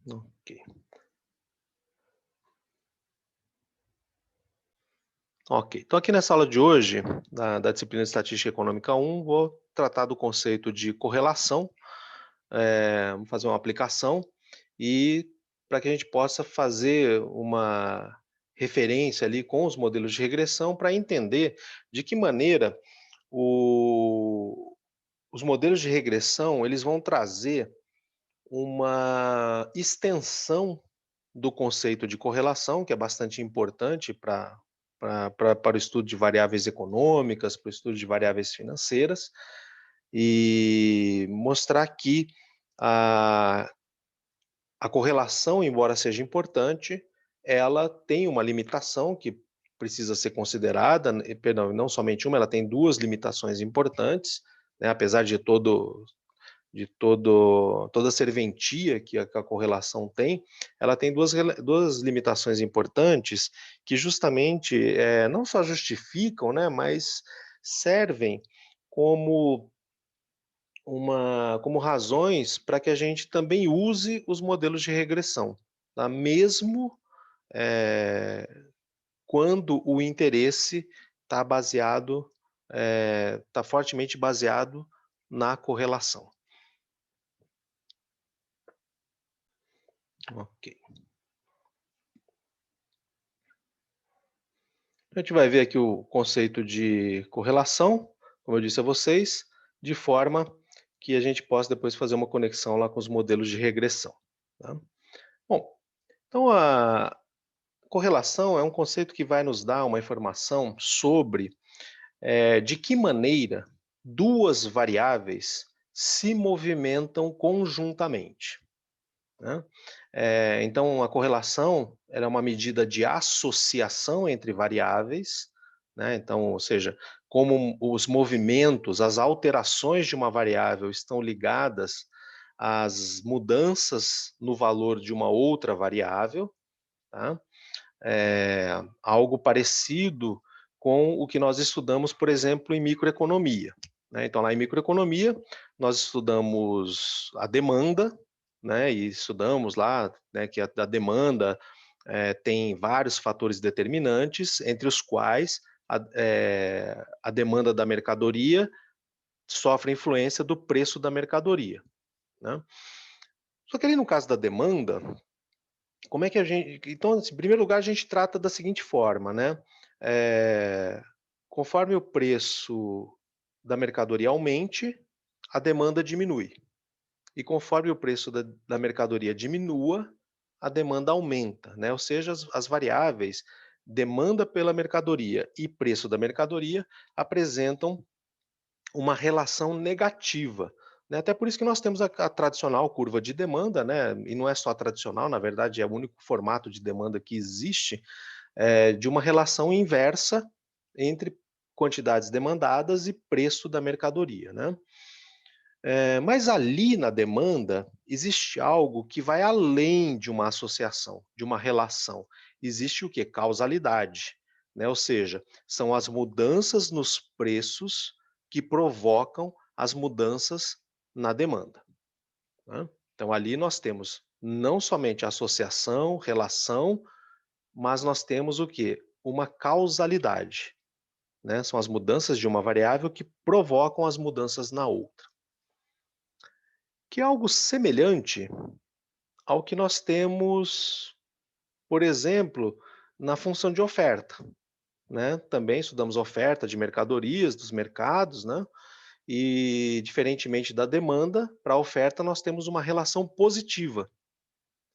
Ok. Ok. Então, aqui nessa aula de hoje, da disciplina de Estatística Econômica 1, vou tratar do conceito de correlação, vou fazer uma aplicação e para que a gente possa fazer uma referência ali com os modelos de regressão para entender de que maneira os modelos de regressão eles vão trazer uma extensão do conceito de correlação, que é bastante importante para o estudo de variáveis econômicas, para o estudo de variáveis financeiras, e mostrar que a, a correlação, embora seja importante, ela tem uma limitação que precisa ser considerada, perdão, não somente uma, ela tem duas limitações importantes, né, apesar de toda a serventia que a correlação tem, ela tem duas limitações importantes que justamente não só justificam, né, mas servem como como razões para que a gente também use os modelos de regressão, tá? Mesmo é, quando o interesse está baseado, está fortemente baseado na correlação. Ok. A gente vai ver aqui o conceito de correlação, como eu disse a vocês, de forma que a gente possa depois fazer uma conexão lá com os modelos de regressão. Tá? Bom, então a correlação é um conceito que vai nos dar uma informação sobre de que maneira duas variáveis se movimentam conjuntamente. Né? Então, a correlação é uma medida de associação entre variáveis, né? Então, ou seja, como os movimentos, as alterações de uma variável estão ligadas às mudanças no valor de uma outra variável, tá? Algo parecido com o que nós estudamos, por exemplo, em microeconomia. Né? Então, lá em microeconomia, nós estudamos a demanda, né, e estudamos lá, né, que a demanda tem vários fatores determinantes, entre os quais a demanda da mercadoria sofre influência do preço da mercadoria. Né? Só que ali no caso da demanda, como é que a gente... Então, assim, em primeiro lugar, a gente trata da seguinte forma, né? Conforme o preço da mercadoria aumente, a demanda diminui. E conforme o preço da mercadoria diminua, a demanda aumenta, né? Ou seja, as variáveis demanda pela mercadoria e preço da mercadoria apresentam uma relação negativa, né? Até por isso que nós temos a tradicional curva de demanda, né? E não é só a tradicional, na verdade é o único formato de demanda que existe, de uma relação inversa entre quantidades demandadas e preço da mercadoria, né? Mas ali na demanda existe algo que vai além de uma associação, de uma relação. Existe o que? Causalidade, né? Ou seja, são as mudanças nos preços que provocam as mudanças na demanda. Né? Então ali nós temos não somente associação, relação, mas nós temos o que? Uma causalidade. Né? São as mudanças de uma variável que provocam as mudanças na outra. Que é algo semelhante ao que nós temos, por exemplo, na função de oferta. Né? Também estudamos oferta de mercadorias, dos mercados, né? E diferentemente da demanda, para a oferta nós temos uma relação positiva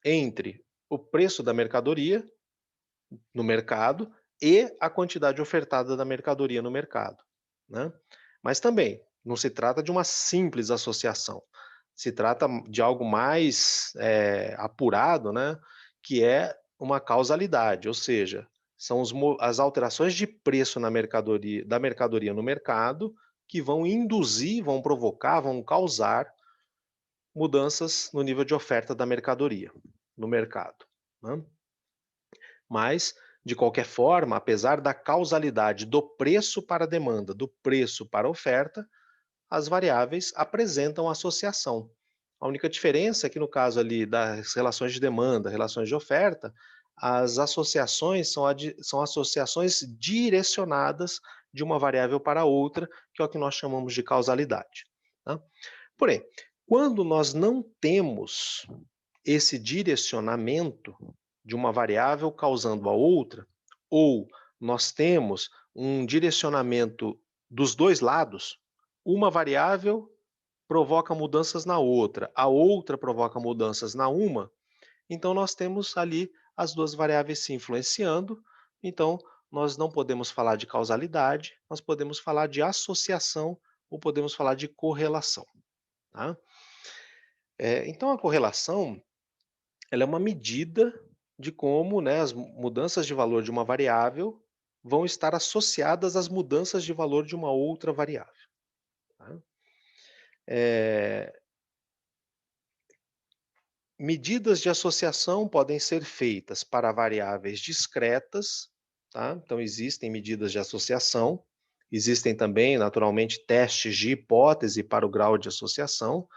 entre o preço da mercadoria no mercado e a quantidade ofertada da mercadoria no mercado. Né? Mas também não se trata de uma simples associação, se trata de algo mais apurado, né? Que é uma causalidade, ou seja, são as alterações de preço da mercadoria no mercado que vão induzir, vão provocar, vão causar mudanças no nível de oferta da mercadoria no mercado. Né? Mas, de qualquer forma, apesar da causalidade do preço para a demanda, do preço para a oferta, as variáveis apresentam associação. A única diferença é que no caso ali das relações de demanda, relações de oferta, as associações são associações direcionadas de uma variável para outra, que é o que nós chamamos de causalidade. Tá? Porém, quando nós não temos esse direcionamento de uma variável causando a outra, ou nós temos um direcionamento dos dois lados, uma variável provoca mudanças na outra, a outra provoca mudanças na uma, então nós temos ali as duas variáveis se influenciando, então nós não podemos falar de causalidade, nós podemos falar de associação ou podemos falar de correlação. Tá? Então a correlação ela é uma medida de como, né, as mudanças de valor de uma variável vão estar associadas às mudanças de valor de uma outra variável. Tá? Medidas de associação podem ser feitas para variáveis discretas, tá? Então existem medidas de associação, existem também, naturalmente, testes de hipótese para o grau de associação,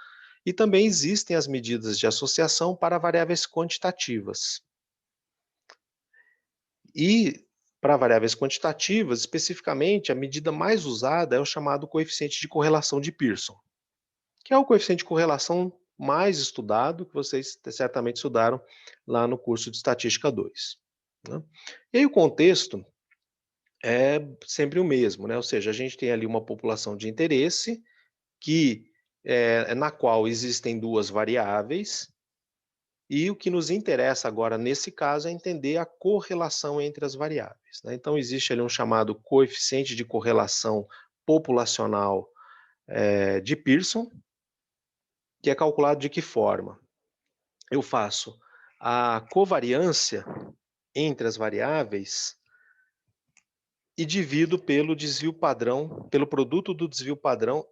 e também existem as medidas de associação para variáveis quantitativas. E para variáveis quantitativas, especificamente, a medida mais usada é o chamado coeficiente de correlação de Pearson, que é o coeficiente de correlação mais estudado, que vocês certamente estudaram lá no curso de Estatística 2. Né? E aí o contexto é sempre o mesmo, né? Ou seja, a gente tem ali uma população de interesse na qual existem duas variáveis, e o que nos interessa agora, nesse caso, é entender a correlação entre as variáveis. Né? Então, existe ali um chamado coeficiente de correlação populacional de Pearson, que é calculado de que forma? Eu faço a covariância entre as variáveis e divido pelo desvio padrão, pelo produto do desvio padrão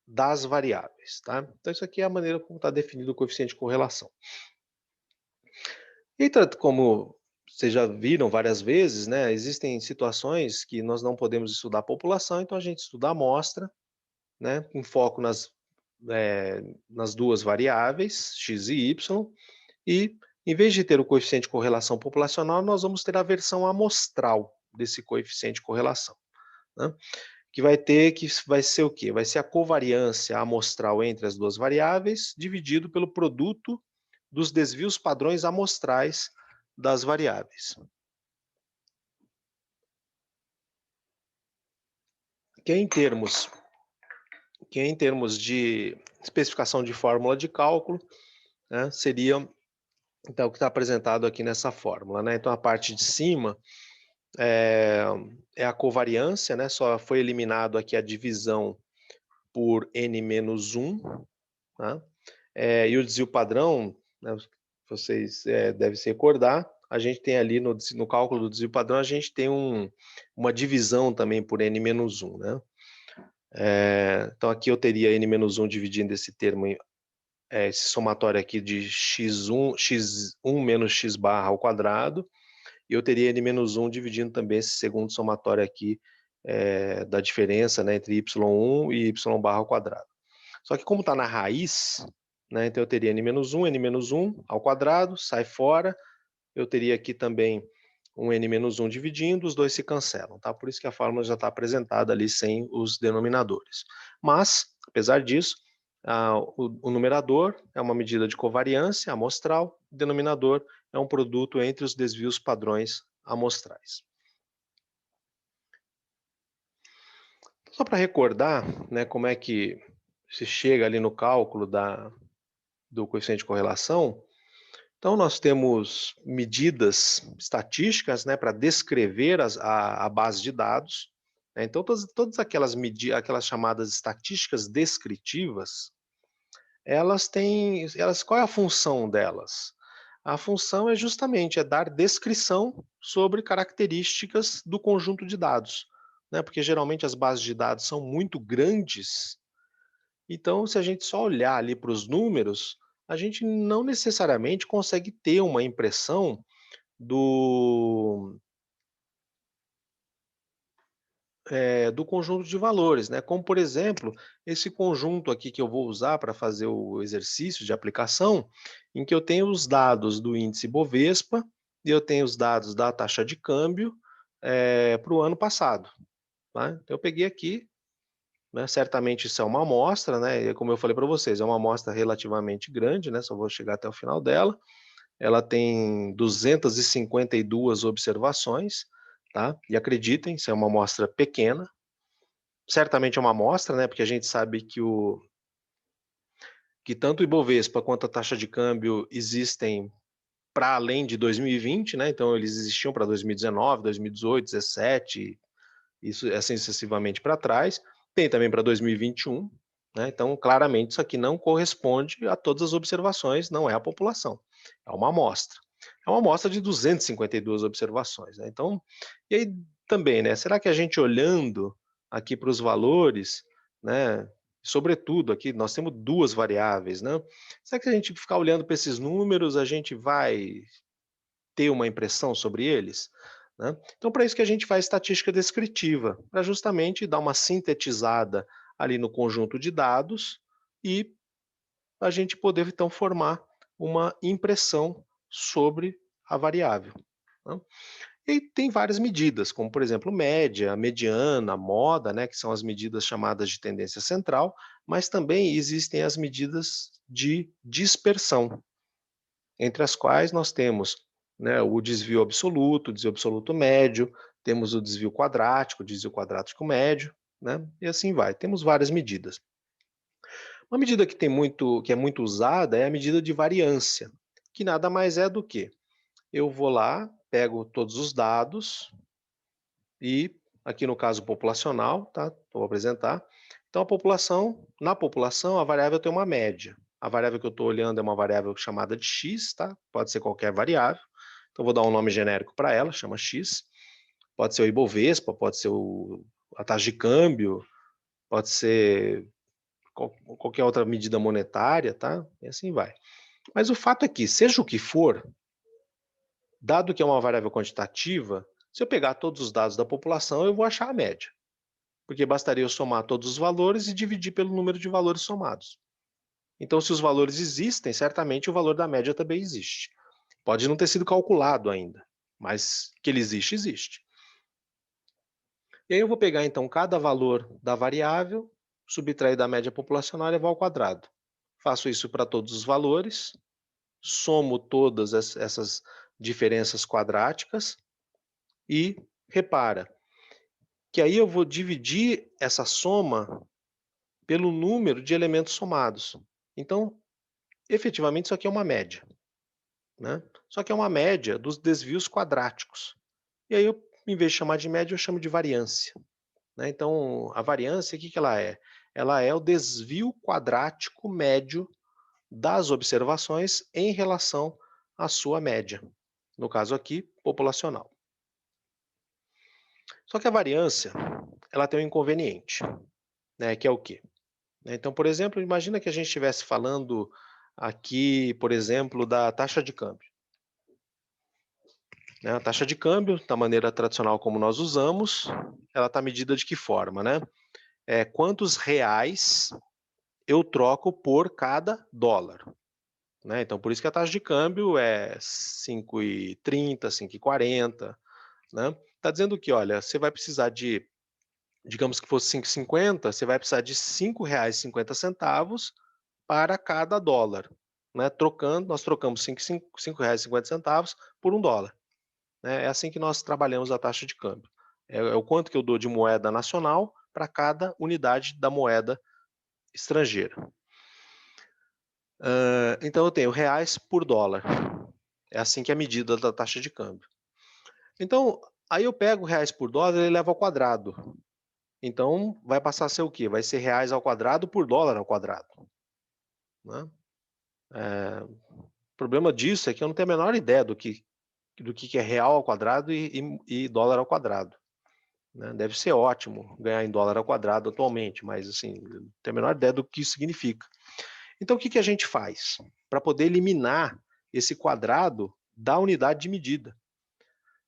das variáveis. Tá? Então, isso aqui é a maneira como está definido o coeficiente de correlação. E como vocês já viram várias vezes, né, existem situações que nós não podemos estudar a população, então a gente estuda a amostra, né, com foco nas duas variáveis, x e y, e em vez de ter o coeficiente de correlação populacional, nós vamos ter a versão amostral desse coeficiente de correlação. Né, que vai ser o quê? Vai ser a covariância amostral entre as duas variáveis, dividido pelo produto dos desvios padrões amostrais das variáveis. Que em termos de especificação de fórmula de cálculo, né, seria então o que está apresentado aqui nessa fórmula. Né? Então a parte de cima é a covariância, né? Só foi eliminado aqui a divisão por n-1, tá? E o desvio padrão, né, vocês devem se recordar, a gente tem ali no cálculo do desvio padrão, a gente tem uma divisão também por n-1, né? Então aqui eu teria n-1 dividindo esse termo, esse somatório aqui de x1 menos x barra ao quadrado, e eu teria n-1 dividindo também esse segundo somatório aqui da diferença, né, entre y1 e y barra ao quadrado. Só que como está na raiz, né, então eu teria n-1 ao quadrado, sai fora, eu teria aqui também um n-1 dividindo, os dois se cancelam, tá? Por isso que a fórmula já está apresentada ali sem os denominadores. Mas, apesar disso, o numerador é uma medida de covariância amostral, o denominador é um produto entre os desvios padrões amostrais. Só para recordar, né, como é que se chega ali no cálculo do coeficiente de correlação, então nós temos medidas estatísticas, né, para descrever a base de dados. Né? Então todas aquelas chamadas estatísticas descritivas, qual é a função delas? A função é justamente dar descrição sobre características do conjunto de dados, né? Porque geralmente as bases de dados são muito grandes, então se a gente só olhar ali para os números, a gente não necessariamente consegue ter uma impressão do conjunto de valores, né? Como, por exemplo, esse conjunto aqui que eu vou usar para fazer o exercício de aplicação, em que eu tenho os dados do índice Bovespa e eu tenho os dados da taxa de câmbio para o ano passado. Tá? Então, eu peguei aqui, né? Certamente isso é uma amostra, né? E como eu falei para vocês, é uma amostra relativamente grande, né? Só vou chegar até o final dela. Ela tem 252 observações, tá? E acreditem, isso é uma amostra pequena. Certamente é uma amostra, né? Porque a gente sabe que tanto o Ibovespa quanto a taxa de câmbio existem para além de 2020, né? Então eles existiam para 2019, 2018, 2017, isso assim sucessivamente para trás. Tem também para 2021, né? Então claramente isso aqui não corresponde a todas as observações, não é a população, é uma amostra. É uma amostra de 252 observações, né? Então, e aí também, né? Será que a gente olhando aqui para os valores, né? Sobretudo aqui nós temos duas variáveis, né? Será que a gente ficar olhando para esses números, a gente vai ter uma impressão sobre eles? Né? Então, para isso que a gente faz estatística descritiva, para justamente dar uma sintetizada ali no conjunto de dados e a gente poder então formar uma impressão sobre a variável. Né? E tem várias medidas, como por exemplo média, mediana, moda, né, que são as medidas chamadas de tendência central, mas também existem as medidas de dispersão, entre as quais nós temos, né, o desvio absoluto médio, temos o desvio quadrático médio, né, e assim vai. Temos várias medidas. Uma medida que é muito usada é a medida de variância, que nada mais é do que eu vou lá, pego todos os dados e, aqui no caso populacional, tá? Vou apresentar. Então, na população, a variável tem uma média. A variável que eu estou olhando é uma variável chamada de x, tá? Pode ser qualquer variável. Então, vou dar um nome genérico para ela, chama x. Pode ser o Ibovespa, pode ser a taxa de câmbio, pode ser qualquer outra medida monetária, tá? E assim vai. Mas o fato é que, seja o que for, dado que é uma variável quantitativa, se eu pegar todos os dados da população, eu vou achar a média. Porque bastaria eu somar todos os valores e dividir pelo número de valores somados. Então, se os valores existem, certamente o valor da média também existe. Pode não ter sido calculado ainda, mas que ele existe, existe. E aí eu vou pegar, então, cada valor da variável, subtrair da média populacional e levar ao quadrado. Faço isso para todos os valores, somo todas essas diferenças quadráticas e repara que aí eu vou dividir essa soma pelo número de elementos somados. Então, efetivamente, isso aqui é uma média, né? Só que é uma média dos desvios quadráticos. E aí, em vez de chamar de média, eu chamo de variância. Né? Então, a variância, o que ela é? Ela é o desvio quadrático médio das observações em relação à sua média. No caso aqui, populacional. Só que a variância, ela tem um inconveniente, né? Que é o quê? Então, por exemplo, imagina que a gente estivesse falando aqui, por exemplo, da taxa de câmbio. A taxa de câmbio, da maneira tradicional como nós usamos, ela está medida de que forma, né? Quantos reais eu troco por cada dólar. Né? Então, por isso que a taxa de câmbio é 5,30, 5,40. Né? Está dizendo que, olha, você vai precisar de, digamos que fosse 5,50, você vai precisar de R$ 5,50 para cada dólar. Né? Nós trocamos R$ 5,50 por $1. Né? É assim que nós trabalhamos a taxa de câmbio. É o quanto que eu dou de moeda nacional para cada unidade da moeda estrangeira. Então eu tenho reais por dólar. É assim que é a medida da taxa de câmbio. Então, aí eu pego reais por dólar e levo ao quadrado. Então, vai passar a ser o quê? Vai ser reais ao quadrado por dólar ao quadrado. Né? O problema disso é que eu não tenho a menor ideia do que é real ao quadrado e dólar ao quadrado. Né? Deve ser ótimo ganhar em dólar ao quadrado atualmente, mas assim, não tenho a menor ideia do que isso significa. Então, o que a gente faz para poder eliminar esse quadrado da unidade de medida?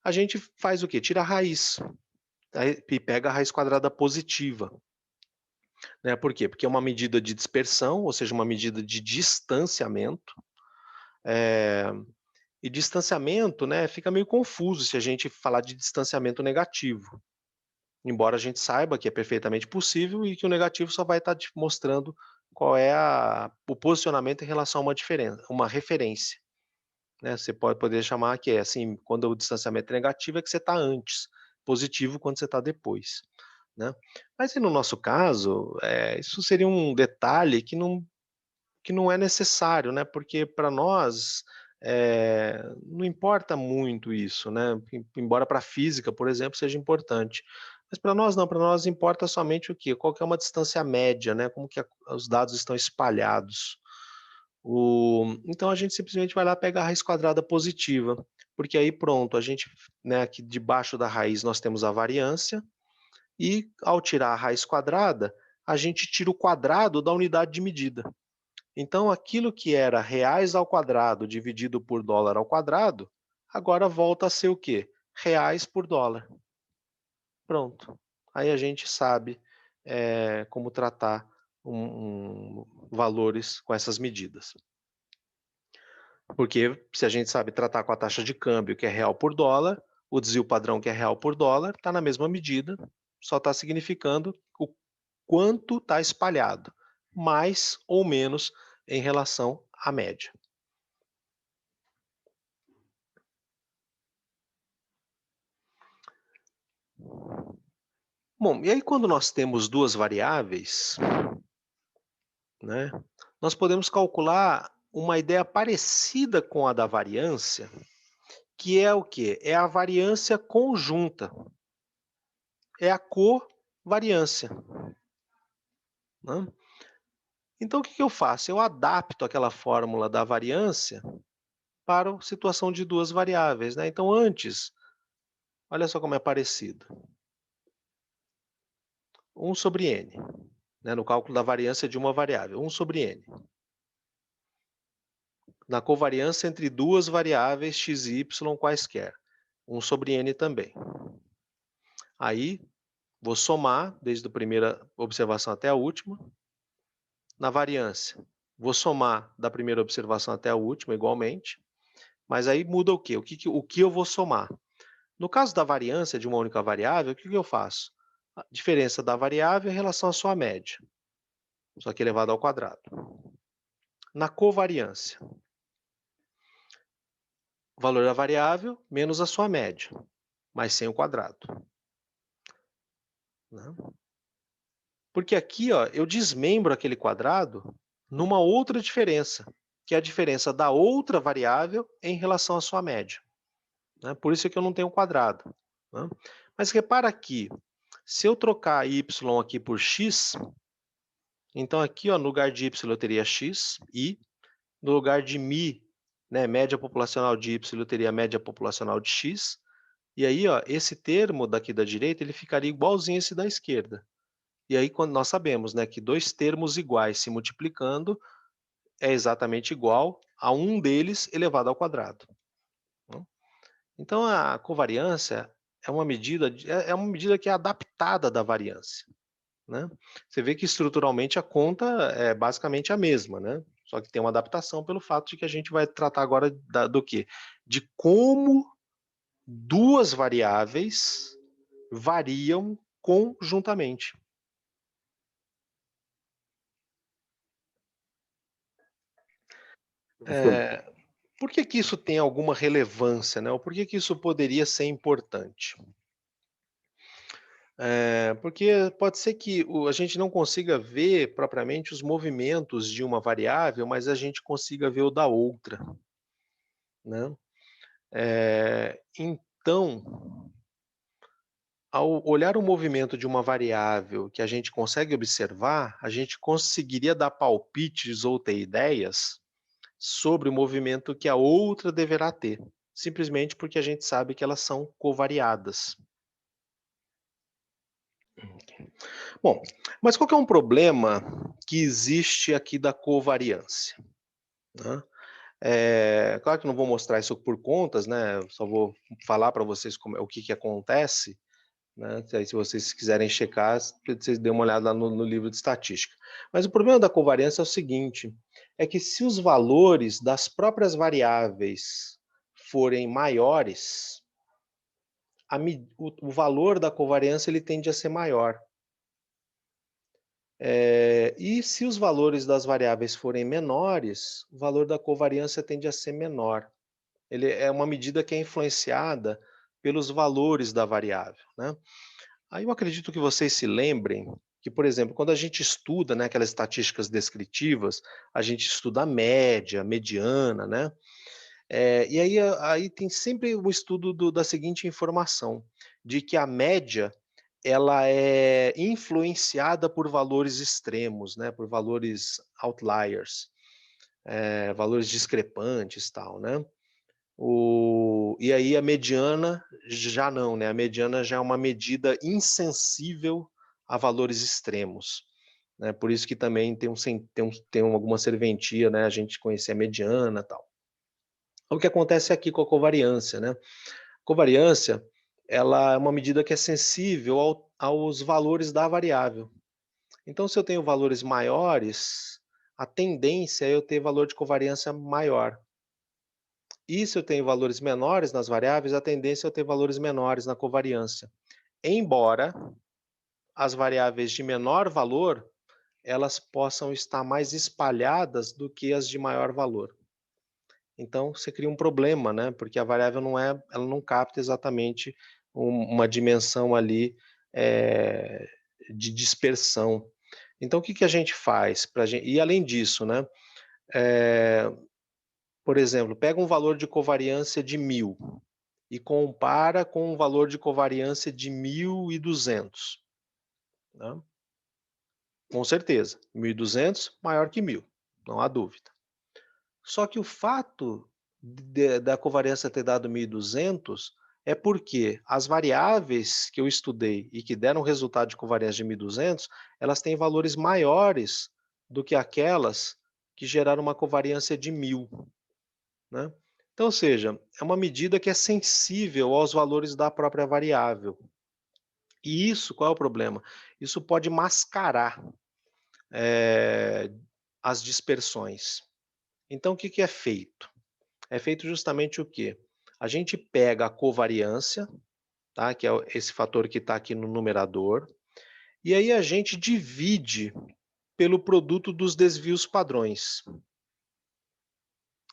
A gente faz o quê? Tira a raiz. e pega a raiz quadrada positiva. Né? Por quê? Porque é uma medida de dispersão, ou seja, uma medida de distanciamento. E distanciamento, né, fica meio confuso se a gente falar de distanciamento negativo. Embora a gente saiba que é perfeitamente possível e que o negativo só vai estar te mostrando qual é o posicionamento em relação a uma diferença, uma referência. Né? Você pode poder chamar que é assim, quando o distanciamento é negativo é que você está antes, positivo quando você está depois. Né? Mas no nosso caso, isso seria um detalhe que não é necessário, né? Porque para nós não importa muito isso, né? Embora para a física, por exemplo, seja importante. Mas para nós não, para nós importa somente o quê? Qual que é uma distância média, né? Como que os dados estão espalhados. Então a gente simplesmente vai lá pegar a raiz quadrada positiva, porque aí pronto, a gente, né, aqui debaixo da raiz nós temos a variância, e ao tirar a raiz quadrada, a gente tira o quadrado da unidade de medida. Então, aquilo que era reais ao quadrado dividido por dólar ao quadrado, agora volta a ser o quê? Reais por dólar. Pronto. Aí a gente sabe como tratar valores com essas medidas. Porque se a gente sabe tratar com a taxa de câmbio, que é real por dólar, o desvio padrão, que é real por dólar, está na mesma medida, só está significando o quanto está espalhado, mais ou menos em relação à média. Bom, e aí quando nós temos duas variáveis, né, nós podemos calcular uma ideia parecida com a da variância, que é o quê? É a variância conjunta, é a covariância. Né? Então o que eu faço? Eu adapto aquela fórmula da variância para a situação de duas variáveis. Né? Então antes, olha só como é parecido. 1 sobre n, né, no cálculo da variância de uma variável, 1 sobre n. Na covariância entre duas variáveis x e y quaisquer, 1 sobre n também. Aí, vou somar, desde a primeira observação até a última. Na variância, vou somar da primeira observação até a última, igualmente. Mas aí muda o quê? O que eu vou somar? No caso da variância de uma única variável, o que eu faço? A diferença da variável em relação à sua média, só que elevado ao quadrado. Na covariância, o valor da variável menos a sua média, mas sem o quadrado. Né? Porque aqui, ó, eu desmembro aquele quadrado numa outra diferença, que é a diferença da outra variável em relação à sua média. Né? Por isso é que eu não tenho quadrado. Né? Mas repara aqui, se eu trocar y aqui por x, então aqui, ó, no lugar de y eu teria x, e no lugar de mi, né, média populacional de y, eu teria a média populacional de x, e aí, ó, esse termo daqui da direita, ele ficaria igualzinho esse da esquerda. E aí, quando nós sabemos, né, que dois termos iguais se multiplicando é exatamente igual a um deles elevado ao quadrado. Né? Então, a covariância é uma medida que é adaptada da variância. Né? Você vê que estruturalmente a conta é basicamente a mesma, né? Só que tem uma adaptação pelo fato de que a gente vai tratar agora do quê? De como duas variáveis variam conjuntamente. Professor, Por que que isso tem alguma relevância, né? Ou por que que isso poderia ser importante? Porque pode ser que a gente não consiga ver propriamente os movimentos de uma variável, mas a gente consiga ver o da outra, né? Então, ao olhar o movimento de uma variável que a gente consegue observar, a gente conseguiria dar palpites ou ter ideias sobre o movimento que a outra deverá ter, simplesmente porque a gente sabe que elas são covariadas. Bom, mas qual que é um problema que existe aqui da covariância? Né? Claro que não vou mostrar isso por contas, né? Só vou falar para vocês o que acontece. né? Aí, se vocês quiserem checar, vocês dêem uma olhada lá no livro de estatística. Mas o problema da covariância é o seguinte, é que se os valores das próprias variáveis forem maiores, o valor da covariância ele tende a ser maior. E se os valores das variáveis forem menores, o valor da covariância tende a ser menor. Ele é uma medida que é influenciada pelos valores da variável, né? Aí eu acredito que vocês se lembrem que, por exemplo, quando a gente estuda, né, aquelas estatísticas descritivas, a gente estuda a média, a mediana, né? E aí tem sempre o estudo da seguinte informação, de que a média ela é influenciada por valores extremos, né, por valores outliers, valores discrepantes, tal, né? E aí a mediana já não, né? A mediana já é uma medida insensível a valores extremos, né? Por isso que também tem alguma serventia, né? A gente conhecer a mediana, tal. O que acontece aqui com a covariância, né? Covariância, ela é uma medida que é sensível aos valores da variável. Então, se eu tenho valores maiores, a tendência é eu ter valor de covariância maior. E se eu tenho valores menores nas variáveis, a tendência é eu ter valores menores na covariância. Embora as variáveis de menor valor, elas possam estar mais espalhadas do que as de maior valor. Então, você cria um problema, né? Porque a variável ela não capta exatamente uma dimensão ali de dispersão. Então, o que que a gente faz? E além disso, né? Por exemplo, pega um valor de covariância de 1000 e compara com um valor de covariância de 1200. Né? Com certeza, 1200 maior que 1000, não há dúvida. Só que o fato da covariância ter dado 1200 é porque as variáveis que eu estudei e que deram resultado de covariância de 1200, elas têm valores maiores do que aquelas que geraram uma covariância de 1000. Né? Então, ou seja, é uma medida que é sensível aos valores da própria variável. E isso, qual é o problema? Isso pode mascarar as dispersões. Então, o que que é feito? É feito justamente o quê? A gente pega a covariância, tá? Que é esse fator que está aqui no numerador, e aí a gente divide pelo produto dos desvios padrões.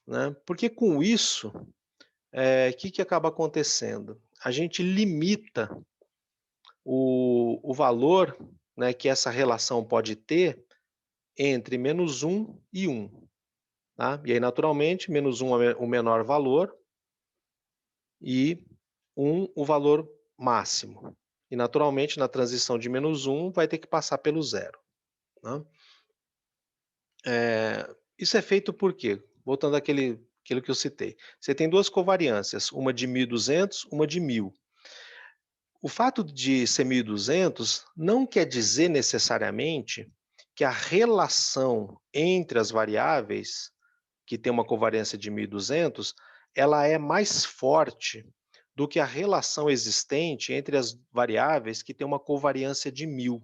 Né? Porque com isso, o que que acaba acontecendo? A gente limita o valor, né, que essa relação pode ter entre -1 e 1. Tá? E aí, naturalmente, -1 é o menor valor e 1 o valor máximo. E, naturalmente, na transição de -1 vai ter que passar pelo zero. Né? Isso é feito por quê? Voltando àquilo que eu citei. Você tem duas covariâncias, uma de 1200, uma de 1000. O fato de ser 1200 não quer dizer necessariamente que a relação entre as variáveis, que tem uma covariância de 1200, ela é mais forte do que a relação existente entre as variáveis que tem uma covariância de 1000.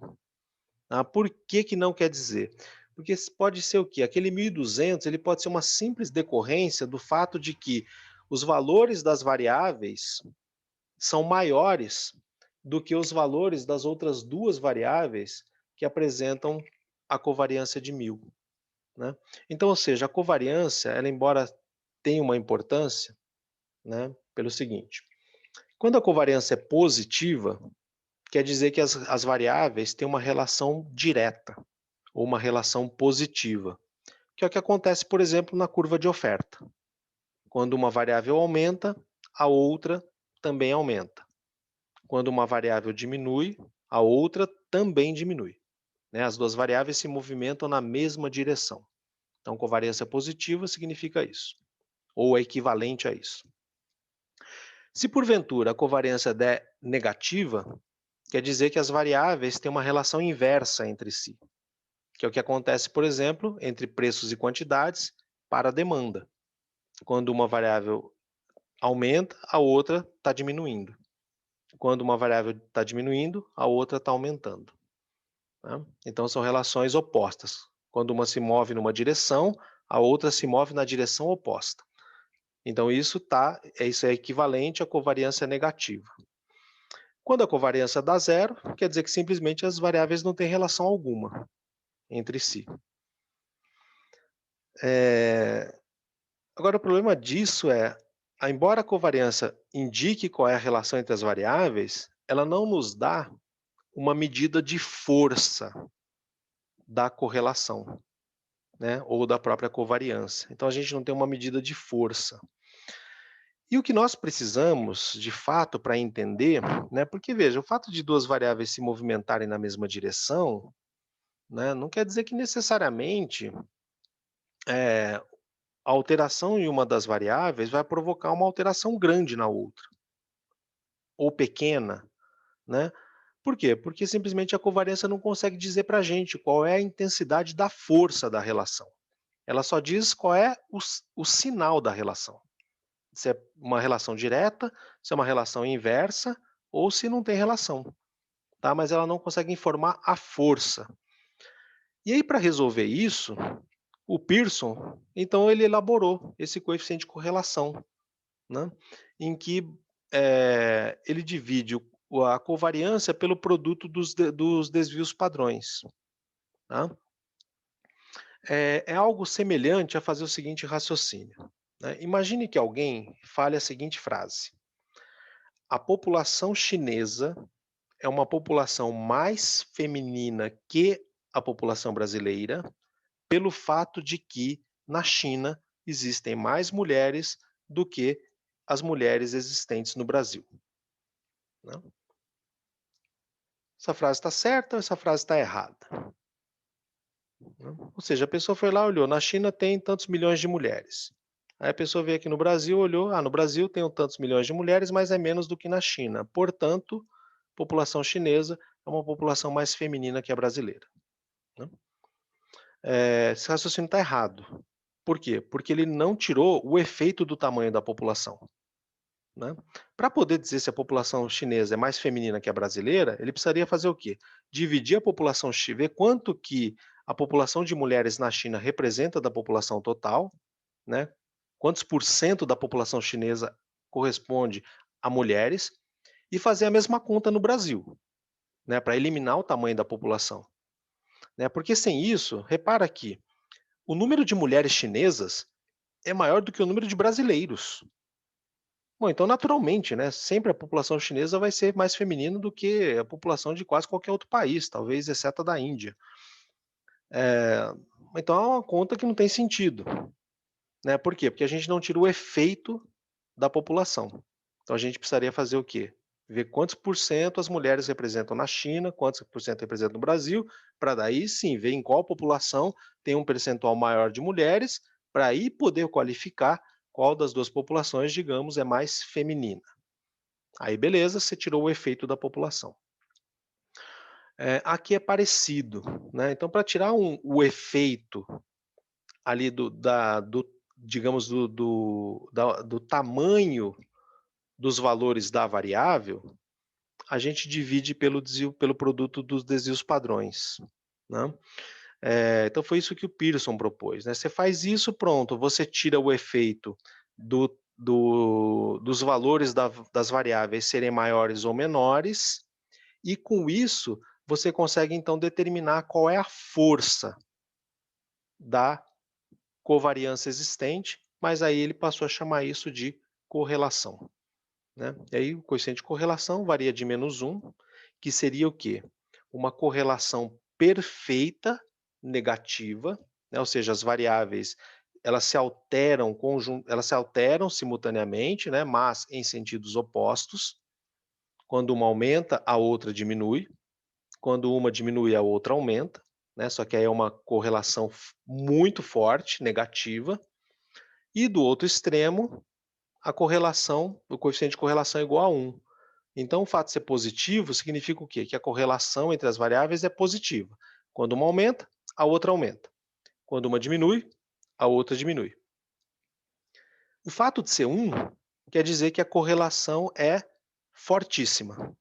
Por que que não quer dizer? Porque pode ser o quê? Aquele 1200 ele pode ser uma simples decorrência do fato de que os valores das variáveis são maiores do que os valores das outras duas variáveis que apresentam a covariância de 1000. Né? Então, ou seja, a covariância, ela embora tenha uma importância, né, pelo seguinte, quando a covariância é positiva, quer dizer que as variáveis têm uma relação direta, ou uma relação positiva, que é o que acontece, por exemplo, na curva de oferta. Quando uma variável aumenta, a outra também aumenta. Quando uma variável diminui, a outra também diminui. Né? As duas variáveis se movimentam na mesma direção. Então, covariância positiva significa isso, ou é equivalente a isso. Se porventura a covariância der negativa, quer dizer que as variáveis têm uma relação inversa entre si, que é o que acontece, por exemplo, entre preços e quantidades para a demanda. Quando uma variável aumenta, a outra está diminuindo. Quando uma variável está diminuindo, a outra está aumentando, né? Então são relações opostas. Quando uma se move numa direção, a outra se move na direção oposta. Então isso é equivalente à covariância negativa. Quando a covariância dá zero, quer dizer que simplesmente as variáveis não têm relação alguma entre si. Agora, o problema disso embora a covariância indique qual é a relação entre as variáveis, ela não nos dá uma medida de força da correlação, né, ou da própria covariância. Então, a gente não tem uma medida de força. E o que nós precisamos, de fato, para entender, né, porque veja, o fato de duas variáveis se movimentarem na mesma direção, né, não quer dizer que necessariamente a alteração em uma das variáveis vai provocar uma alteração grande na outra, ou pequena, né? Por quê? Porque simplesmente a covariância não consegue dizer para a gente qual é a intensidade da força da relação. Ela só diz qual é o sinal da relação. Se é uma relação direta, se é uma relação inversa, ou se não tem relação, tá? Mas ela não consegue informar a força. E aí, para resolver isso, o Pearson, então ele elaborou esse coeficiente de correlação, né, em que ele divide a covariância pelo produto dos desvios padrões. Tá? É algo semelhante a fazer o seguinte raciocínio, né? Imagine que alguém fale a seguinte frase: a população chinesa é uma população mais feminina que a população brasileira, pelo fato de que na China existem mais mulheres do que as mulheres existentes no Brasil, né? Essa frase está certa ou essa frase está errada? Né? Ou seja, a pessoa foi lá, olhou, na China tem tantos milhões de mulheres. Aí a pessoa veio aqui no Brasil, olhou, no Brasil tem tantos milhões de mulheres, mas é menos do que na China. Portanto, a população chinesa é uma população mais feminina que a brasileira, né? Esse raciocínio está errado. Por quê? Porque ele não tirou o efeito do tamanho da população, né? Para poder dizer se a população chinesa é mais feminina que a brasileira, ele precisaria fazer o quê? Dividir a população, ver quanto que a população de mulheres na China representa da população total, né? Quantos por cento da população chinesa corresponde a mulheres, e fazer a mesma conta no Brasil, né? Para eliminar o tamanho da população, né? Porque sem isso, repara que o número de mulheres chinesas é maior do que o número de brasileiros. Bom, então naturalmente, né, sempre a população chinesa vai ser mais feminina do que a população de quase qualquer outro país, talvez exceto a da Índia. Eh, então é uma conta que não tem sentido, né, por quê? Porque a gente não tira o efeito da população. Então a gente precisaria fazer o quê? Ver quantos por cento as mulheres representam na China, quantos por cento representam no Brasil, para daí sim ver em qual população tem um percentual maior de mulheres, para aí poder qualificar qual das duas populações, digamos, é mais feminina. Aí beleza, você tirou o efeito da população. Aqui é parecido, né, então para tirar o efeito ali digamos, do tamanho dos valores da variável, a gente divide pelo produto dos desvios padrões, né. Então foi isso que o Pearson propôs, né, você faz isso, pronto, você tira o efeito dos valores das variáveis serem maiores ou menores, e com isso, você consegue então determinar qual é a força da covariância existente, mas aí ele passou a chamar isso de correlação, né? E aí o coeficiente de correlação varia de -1, que seria o quê? Uma correlação perfeita negativa, né? Ou seja, as variáveis elas se alteram simultaneamente, né? Mas em sentidos opostos. Quando uma aumenta, a outra diminui. Quando uma diminui, a outra aumenta, né? Só que aí é uma correlação muito forte, negativa. E do outro extremo, o coeficiente de correlação é igual a 1. Então, o fato de ser positivo significa o quê? Que a correlação entre as variáveis é positiva. Quando uma aumenta, a outra aumenta. Quando uma diminui, a outra diminui. O fato de ser 1 quer dizer que a correlação é fortíssima,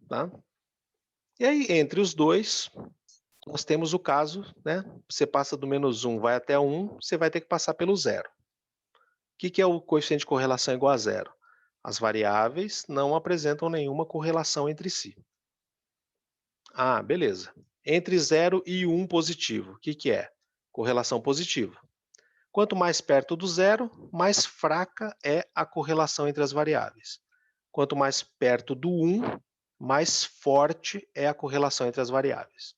tá? E aí, entre os dois, nós temos o caso, né? Você passa do -1, vai até 1, você vai ter que passar pelo zero. O que é o coeficiente de correlação igual a zero? As variáveis não apresentam nenhuma correlação entre si. Ah, beleza. Entre 0 e 1 positivo, o que é? Correlação positiva. Quanto mais perto do zero, mais fraca é a correlação entre as variáveis. Quanto mais perto do 1, mais forte é a correlação entre as variáveis.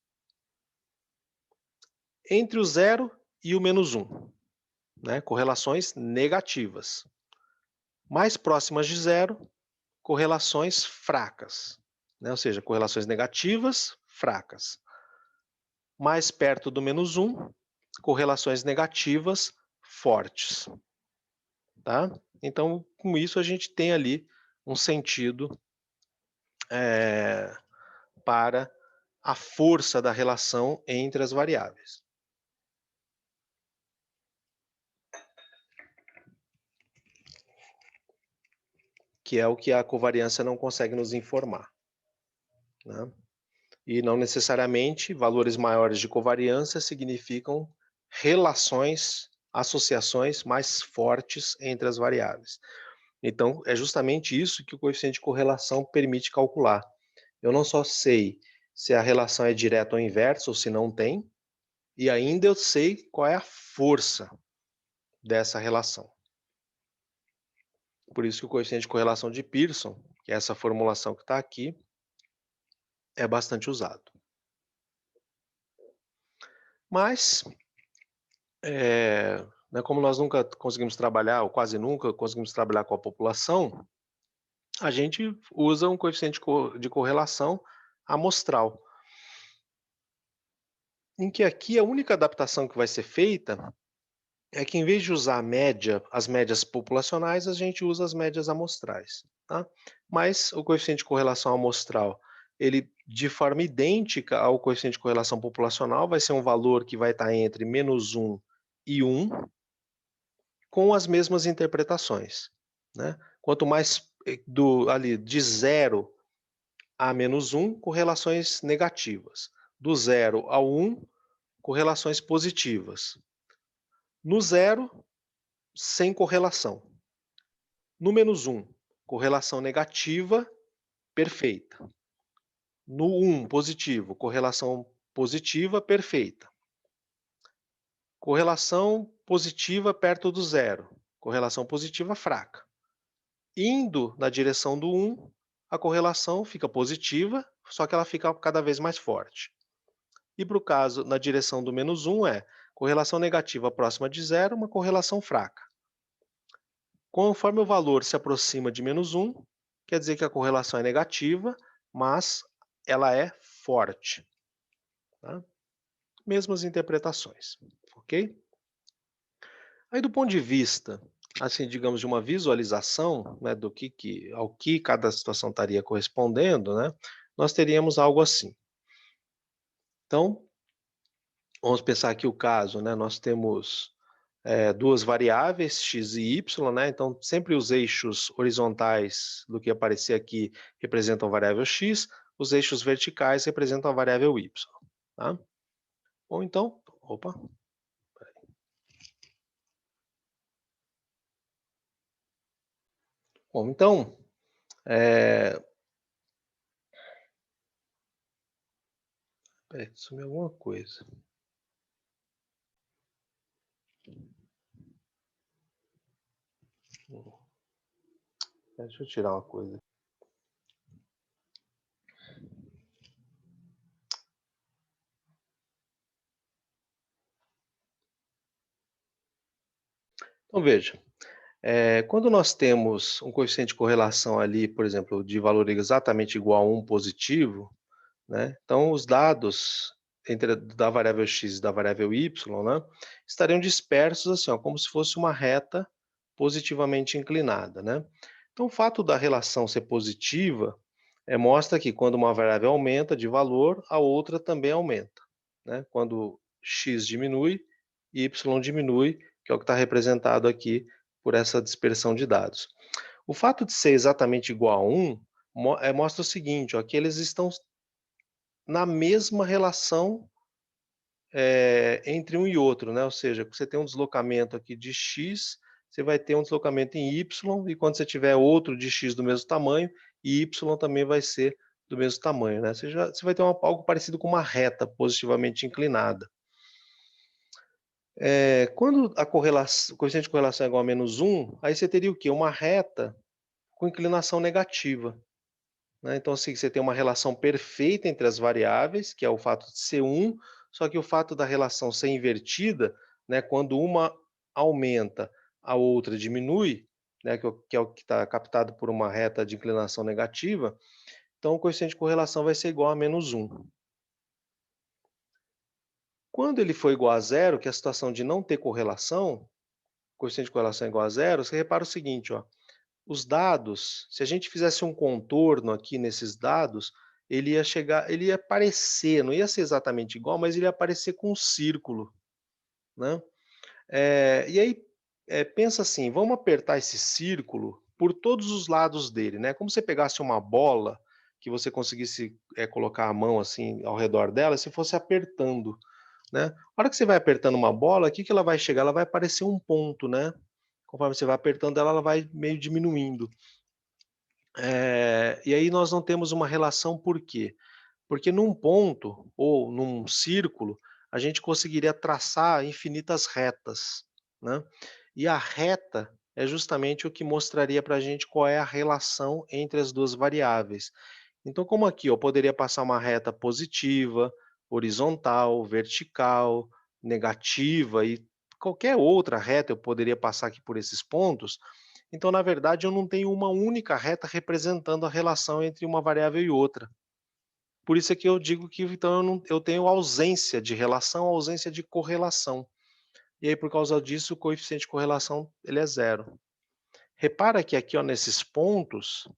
Entre o zero e o -1, né, correlações negativas. Mais próximas de zero, correlações fracas, né, ou seja, correlações negativas, fracas. Mais perto do -1, correlações negativas, fortes. Tá? Então, com isso, a gente tem ali um sentido para a força da relação entre as variáveis. Que é o que a covariância não consegue nos informar, né? E não necessariamente valores maiores de covariância significam relações, associações mais fortes entre as variáveis. Então, é justamente isso que o coeficiente de correlação permite calcular. Eu não só sei se a relação é direta ou inversa, ou se não tem, e ainda eu sei qual é a força dessa relação. Por isso que o coeficiente de correlação de Pearson, que é essa formulação que está aqui, é bastante usado. Mas, né, como nós nunca conseguimos trabalhar, ou quase nunca conseguimos trabalhar com a população, a gente usa um coeficiente de correlação amostral. Em que aqui a única adaptação que vai ser feita é que, em vez de usar a média, as médias populacionais, a gente usa as médias amostrais. Tá? Mas o coeficiente de correlação amostral, ele, de forma idêntica ao coeficiente de correlação populacional, vai ser um valor que vai estar entre -1 e 1, com as mesmas interpretações. Né? Quanto mais ali de 0 a -1, correlações negativas. Do 0 ao 1, correlações positivas. No 0, sem correlação. No -1, correlação negativa, perfeita. No 1, positivo, correlação positiva, perfeita. Correlação positiva perto do 0, correlação positiva fraca. Indo na direção do 1, a correlação fica positiva, só que ela fica cada vez mais forte. E para o caso na direção do -1 é correlação negativa próxima de 0, uma correlação fraca. Conforme o valor se aproxima de -1, quer dizer que a correlação é negativa, mas ela é forte. Tá? Mesmas interpretações, ok? Aí, do ponto de vista, assim, digamos, de uma visualização, né, ao que cada situação estaria correspondendo, né, nós teríamos algo assim. Então, vamos pensar aqui o caso, né, nós temos duas variáveis, x e y, né, então sempre os eixos horizontais do que aparecer aqui representam a variável x, os eixos verticais representam a variável y. Tá? Ou então, opa, bom, então, peraí, sumiu alguma coisa. Deixa eu tirar uma coisa. Então, veja, quando nós temos um coeficiente de correlação ali, por exemplo, de valor exatamente igual a 1 positivo, né, então os dados da variável x e da variável y, né, estariam dispersos assim, ó, como se fosse uma reta positivamente inclinada. Né? Então, o fato da relação ser positiva mostra que quando uma variável aumenta de valor, a outra também aumenta. Né? Quando x diminui, y diminui, que é o que está representado aqui por essa dispersão de dados. O fato de ser exatamente igual a 1 mostra o seguinte, ó, que eles estão na mesma relação, entre um e outro, né, ou seja, você tem um deslocamento aqui de x, você vai ter um deslocamento em y, e quando você tiver outro de x do mesmo tamanho, y também vai ser do mesmo tamanho, né, você vai ter algo parecido com uma reta positivamente inclinada. Quando o coeficiente de correlação é igual a -1, aí você teria o quê? Uma reta com inclinação negativa, né, então assim, você tem uma relação perfeita entre as variáveis, que é o fato de ser 1, só que o fato da relação ser invertida, né, quando uma aumenta, a outra diminui, né, que é o que está captado por uma reta de inclinação negativa, então o coeficiente de correlação vai ser igual a -1. Quando ele for igual a zero, que é a situação de não ter correlação, o coeficiente de correlação é igual a zero, você repara o seguinte, ó, os dados, se a gente fizesse um contorno aqui nesses dados, ele ia parecer, não ia ser exatamente igual, mas ele ia parecer com um círculo, né. E aí, pensa assim, vamos apertar esse círculo por todos os lados dele, né, como se você pegasse uma bola, que você conseguisse, colocar a mão, assim, ao redor dela, e você fosse apertando, né. A hora que você vai apertando uma bola, o que que ela vai chegar? Ela vai parecer um ponto, né. Conforme você vai apertando ela, ela vai meio diminuindo. E aí nós não temos uma relação, por quê? Porque num ponto ou num círculo, a gente conseguiria traçar infinitas retas, né. E a reta é justamente o que mostraria para a gente qual é a relação entre as 2 variáveis. Então, como aqui eu poderia passar uma reta positiva, horizontal, vertical, negativa e qualquer outra reta eu poderia passar aqui por esses pontos, então, na verdade, eu não tenho uma única reta representando a relação entre uma variável e outra. Por isso é que eu digo que então eu tenho ausência de relação, ausência de correlação. E aí, por causa disso, o coeficiente de correlação ele é zero. Repara que aqui, ó, nesses pontos,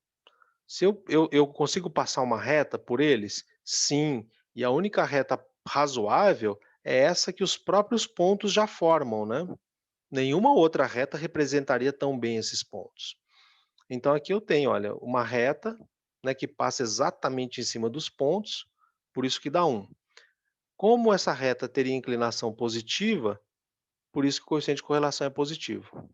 se eu consigo passar uma reta por eles? Sim, e a única reta razoável é essa que os próprios pontos já formam, né. Nenhuma outra reta representaria tão bem esses pontos. Então aqui eu tenho, olha, uma reta, né, que passa exatamente em cima dos pontos, por isso que dá 1. Como essa reta teria inclinação positiva, por isso que o coeficiente de correlação é positivo.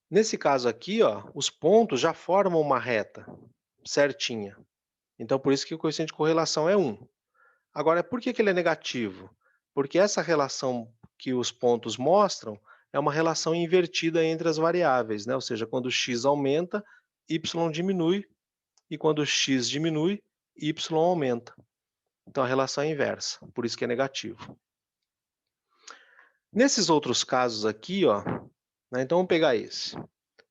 Nesse caso aqui, ó, os pontos já formam uma reta certinha. Então por isso que o coeficiente de correlação é 1. Agora, por que que ele é negativo? Porque essa relação que os pontos mostram é uma relação invertida entre as variáveis, né? Ou seja, quando x aumenta, y diminui, e quando x diminui, y aumenta. Então a relação é inversa, por isso que é negativo. Nesses outros casos aqui, ó, né, então vamos pegar esse.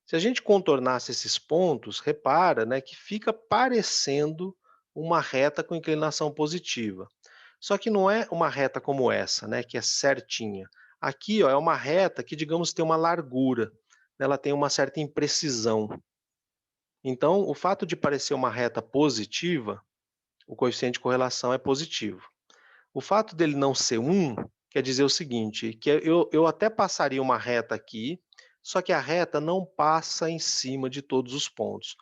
Se a gente contornasse esses pontos, repara, né, que fica parecendo uma reta com inclinação positiva. Só que não é uma reta como essa, né, que é certinha. Aqui, ó, é uma reta que, digamos, tem uma largura, né, ela tem uma certa imprecisão. Então, o fato de parecer uma reta positiva, o coeficiente de correlação é positivo. O fato dele não ser 1, quer dizer o seguinte, que eu até passaria uma reta aqui, só que a reta não passa em cima de todos os pontos.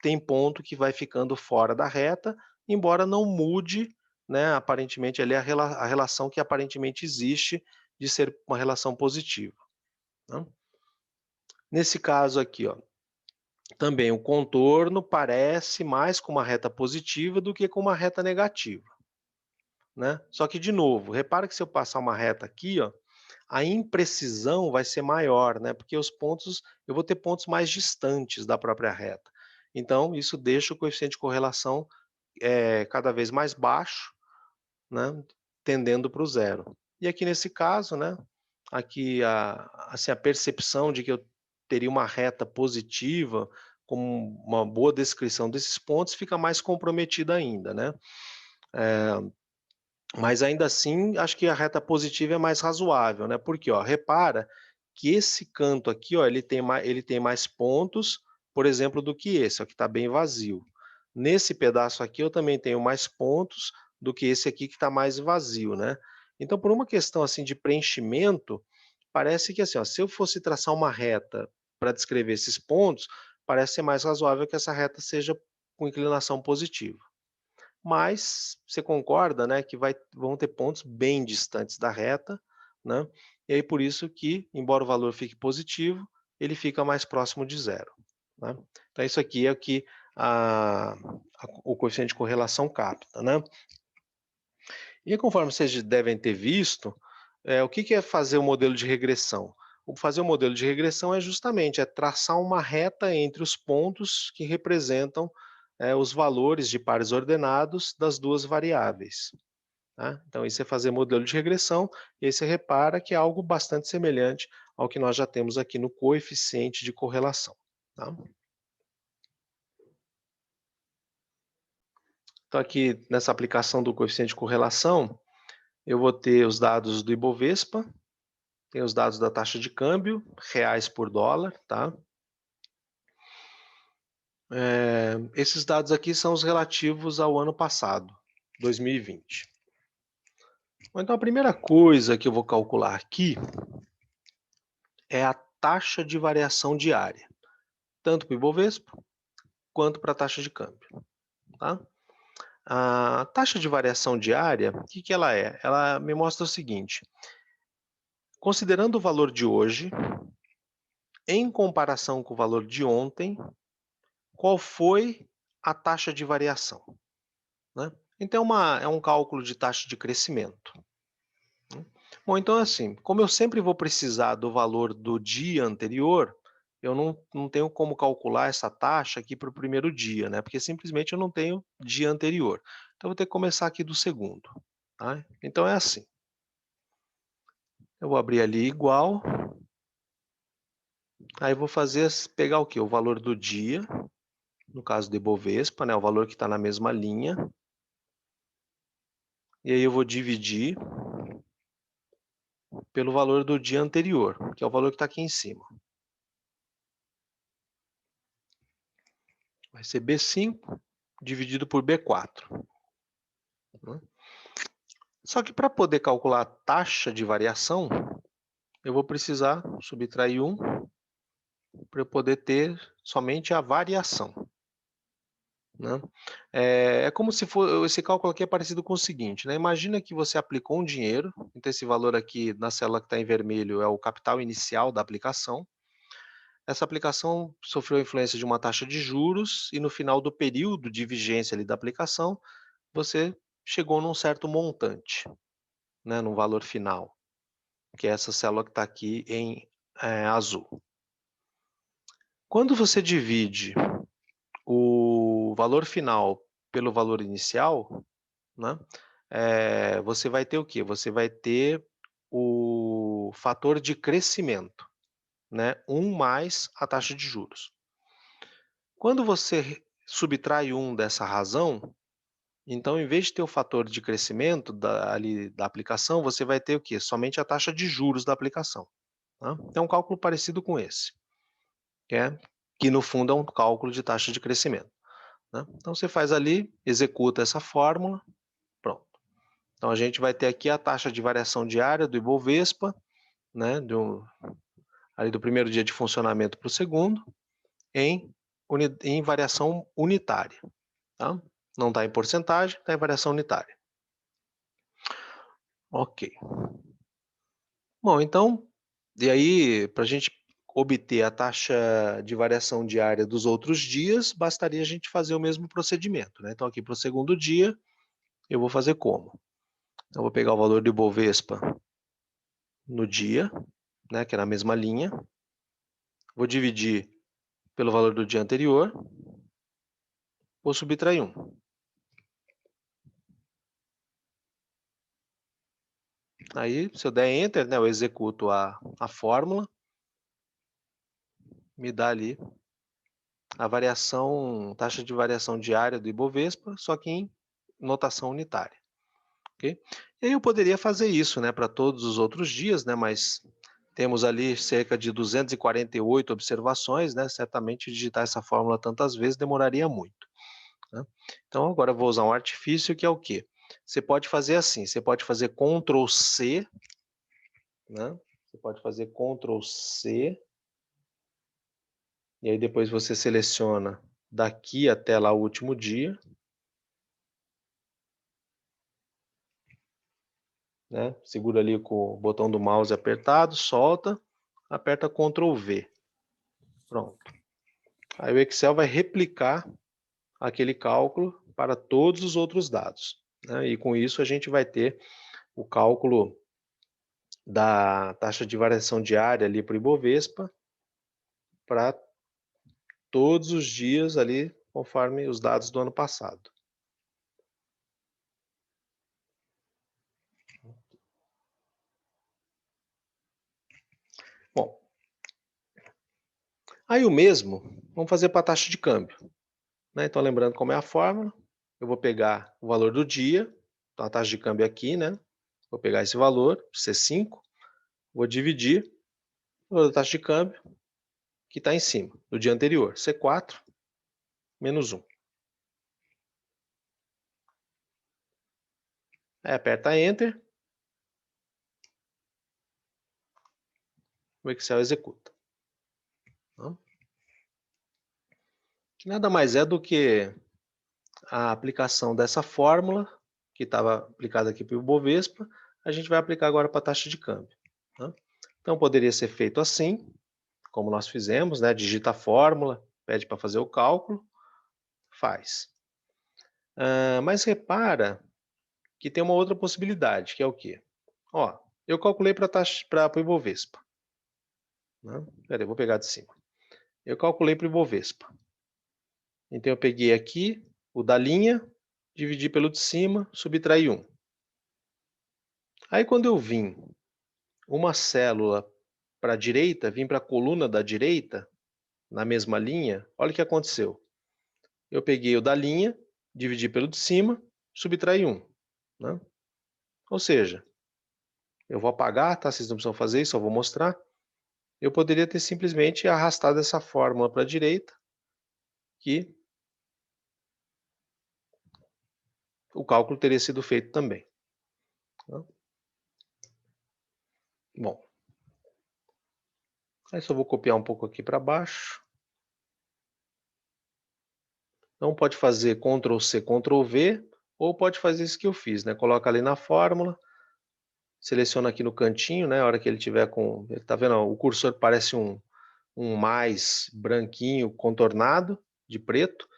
Tem ponto que vai ficando fora da reta, embora não mude, né, aparentemente ali a relação que aparentemente existe de ser uma relação positiva, né. Nesse caso aqui, ó, também o contorno parece mais com uma reta positiva do que com uma reta negativa, né. Só que de novo, repara que se eu passar uma reta aqui, ó, a imprecisão vai ser maior, né, porque eu vou ter pontos mais distantes da própria reta. Então isso deixa o coeficiente de correlação, cada vez mais baixo, né, tendendo para o zero. E aqui nesse caso, né, aqui assim, a percepção de que eu teria uma reta positiva, com uma boa descrição desses pontos, fica mais comprometida ainda, né. Mas ainda assim, acho que a reta positiva é mais razoável, né, porque, ó, repara que esse canto aqui, ó, ele tem mais pontos, por exemplo, do que esse, ó, que está bem vazio. Nesse pedaço aqui eu também tenho mais pontos do que esse aqui que está mais vazio, né. Então por uma questão, assim, de preenchimento, parece que, assim, ó, se eu fosse traçar uma reta para descrever esses pontos, parece ser mais razoável que essa reta seja com inclinação positiva. Mas você concorda, né, que vão ter pontos bem distantes da reta, né? E aí por isso que, embora o valor fique positivo, ele fica mais próximo de zero, né? Então isso aqui é o que o coeficiente de correlação capta, né? E conforme vocês devem ter visto, o que é fazer o modelo de regressão? Fazer o modelo de regressão é justamente traçar uma reta entre os pontos que representam os valores de pares ordenados das duas variáveis. Tá? Então, isso é fazer modelo de regressão, e aí você repara que é algo bastante semelhante ao que nós já temos aqui no coeficiente de correlação. Tá? Então, aqui nessa aplicação do coeficiente de correlação, eu vou ter os dados do Ibovespa, tem os dados da taxa de câmbio, reais por dólar, tá? Esses dados aqui são os relativos ao ano passado, 2020. Então, a primeira coisa que eu vou calcular aqui é a taxa de variação diária, tanto para o Ibovespa quanto para a taxa de câmbio. Tá? A taxa de variação diária, o que ela é? Ela me mostra o seguinte: considerando o valor de hoje, em comparação com o valor de ontem, qual foi a taxa de variação? Né? Então, é um cálculo de taxa de crescimento. Bom, então assim, como eu sempre vou precisar do valor do dia anterior, eu não tenho como calcular essa taxa aqui para o primeiro dia, né? Porque simplesmente eu não tenho dia anterior. Então, eu vou ter que começar aqui do segundo. Tá? Então, é assim. Eu vou abrir ali igual. Aí, vou pegar o quê? O valor do dia, no caso do Ibovespa, né? O valor que está na mesma linha. E aí, eu vou dividir pelo valor do dia anterior, que é o valor que está aqui em cima. Vai ser B5 dividido por B4. Só que para poder calcular a taxa de variação, eu vou precisar subtrair 1 para eu poder ter somente a variação. Né? É como se esse cálculo aqui é parecido com o seguinte, né? Imagina que você aplicou um dinheiro, então esse valor aqui na célula que está em vermelho é o capital inicial da aplicação. Essa aplicação sofreu influência de uma taxa de juros e no final do período de vigência ali da aplicação, você chegou num certo montante, né, num valor final, que é essa célula que está aqui em azul. Quando você divide o valor final pelo valor inicial, né, você vai ter o quê? Você vai ter o fator de crescimento, né, 1 mais a taxa de juros. Quando você subtrai 1 dessa razão, então, em vez de ter o fator de crescimento da aplicação, você vai ter o quê? Somente a taxa de juros da aplicação. Tá? É um cálculo parecido com esse, que no fundo é um cálculo de taxa de crescimento. Né? Então, você faz ali, executa essa fórmula, pronto. Então, a gente vai ter aqui a taxa de variação diária do Ibovespa, né, ali do primeiro dia de funcionamento para o segundo, em variação unitária. Tá? Não está em porcentagem, está em variação unitária. Ok. Bom, então, e aí, para a gente obter a taxa de variação diária dos outros dias, bastaria a gente fazer o mesmo procedimento, né? Então, aqui para o segundo dia, eu vou fazer como? Eu vou pegar o valor do Ibovespa no dia, né, que é na mesma linha, vou dividir pelo valor do dia anterior, vou subtrair 1. Aí, se eu der Enter, né, eu executo a fórmula, me dá ali a taxa de variação diária do Ibovespa, só que em notação unitária. Okay? E aí eu poderia fazer isso, né, para todos os outros dias, né, mas temos ali cerca de 248 observações, né, certamente digitar essa fórmula tantas vezes demoraria muito. Né? Então agora eu vou usar um artifício que é o quê? Você pode fazer assim, você pode fazer Ctrl C, né? Você pode fazer Ctrl C E aí depois você seleciona daqui até lá o último dia, né? Segura ali com o botão do mouse apertado, solta, aperta Ctrl V. Pronto. Aí o Excel vai replicar aquele cálculo para todos os outros dados, né? E com isso a gente vai ter o cálculo da taxa de variação diária ali para o Ibovespa para todos os dias ali, conforme os dados do ano passado. Bom, aí o mesmo vamos fazer para a taxa de câmbio, né? Então lembrando como é a fórmula, eu vou pegar o valor do dia, então a taxa de câmbio aqui, né? Vou pegar esse valor, C5, vou dividir o valor da taxa de câmbio que está em cima, do dia anterior, C4 menos 1. Aí aperta Enter, o Excel executa. Que nada mais é do que a aplicação dessa fórmula, que estava aplicada aqui para o Ibovespa, a gente vai aplicar agora para a taxa de câmbio. Tá? Então poderia ser feito assim, como nós fizemos, né? Digita a fórmula, pede para fazer o cálculo, faz. Mas repara que tem uma outra possibilidade, que é o quê? Ó, eu calculei para o Ibovespa. Né? Peraí, eu vou pegar de cima. Eu calculei para o Ibovespa. Então eu peguei aqui o da linha, dividi pelo de cima, subtraí 1. Aí quando eu vim uma célula para a direita, vim para a coluna da direita, na mesma linha, olha o que aconteceu. Eu peguei o da linha, dividi pelo de cima, subtraí 1. Né? Ou seja, eu vou apagar, tá? Vocês não precisam fazer isso, só vou mostrar. Eu poderia ter simplesmente arrastado essa fórmula para a direita, que o cálculo teria sido feito também. Tá? Bom, aí só vou copiar um pouco aqui para baixo. Então pode fazer Ctrl C, Ctrl V, ou pode fazer isso que eu fiz, né? Coloca ali na fórmula, seleciona aqui no cantinho, né? A hora que ele tiver com, tá vendo? O cursor parece um mais branquinho contornado de preto.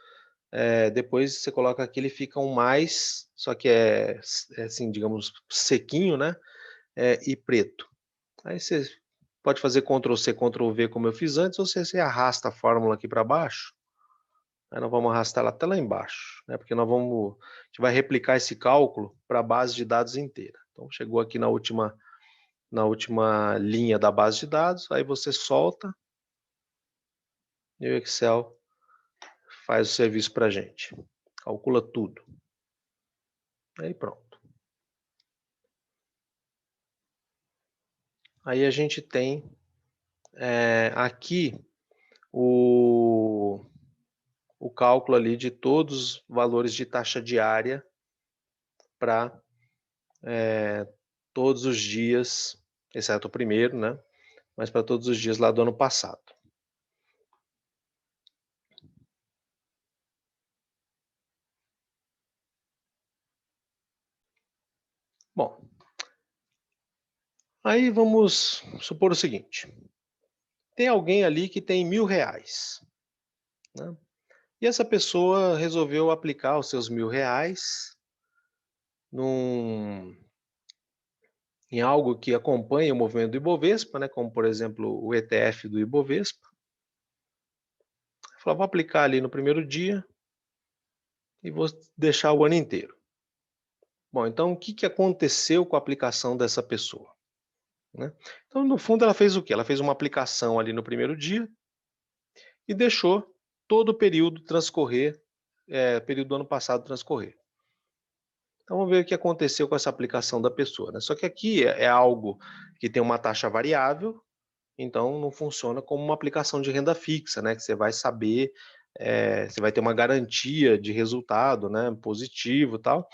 Depois você coloca aqui, ele fica um mais, só que é assim, digamos, sequinho, né? E preto. Aí você pode fazer Ctrl C, Ctrl V como eu fiz antes, ou você arrasta a fórmula aqui para baixo. Aí nós vamos arrastar ela até lá embaixo, né? Porque a gente vai replicar esse cálculo para a base de dados inteira. Então chegou aqui na última linha da base de dados, aí você solta e o Excel faz o serviço para a gente. Calcula tudo. Aí pronto. Aí a gente tem aqui o cálculo ali de todos os valores de taxa diária para todos os dias, exceto o primeiro, né? Mas para todos os dias lá do ano passado. Bom, aí vamos supor o seguinte. Tem alguém ali que tem R$1.000, né? E essa pessoa resolveu aplicar os seus R$1.000 em algo que acompanha o movimento do Ibovespa, né? Como por exemplo o ETF do Ibovespa. Falou, vou aplicar ali no primeiro dia e vou deixar o ano inteiro. Bom, então o que aconteceu com a aplicação dessa pessoa? Né? Então, no fundo, ela fez o quê? Ela fez uma aplicação ali no primeiro dia e deixou todo o período transcorrer, período do ano passado transcorrer. Então, vamos ver o que aconteceu com essa aplicação da pessoa. Né? Só que aqui é algo que tem uma taxa variável, então não funciona como uma aplicação de renda fixa, né? Que você vai saber, você vai ter uma garantia de resultado, né? Positivo e tal.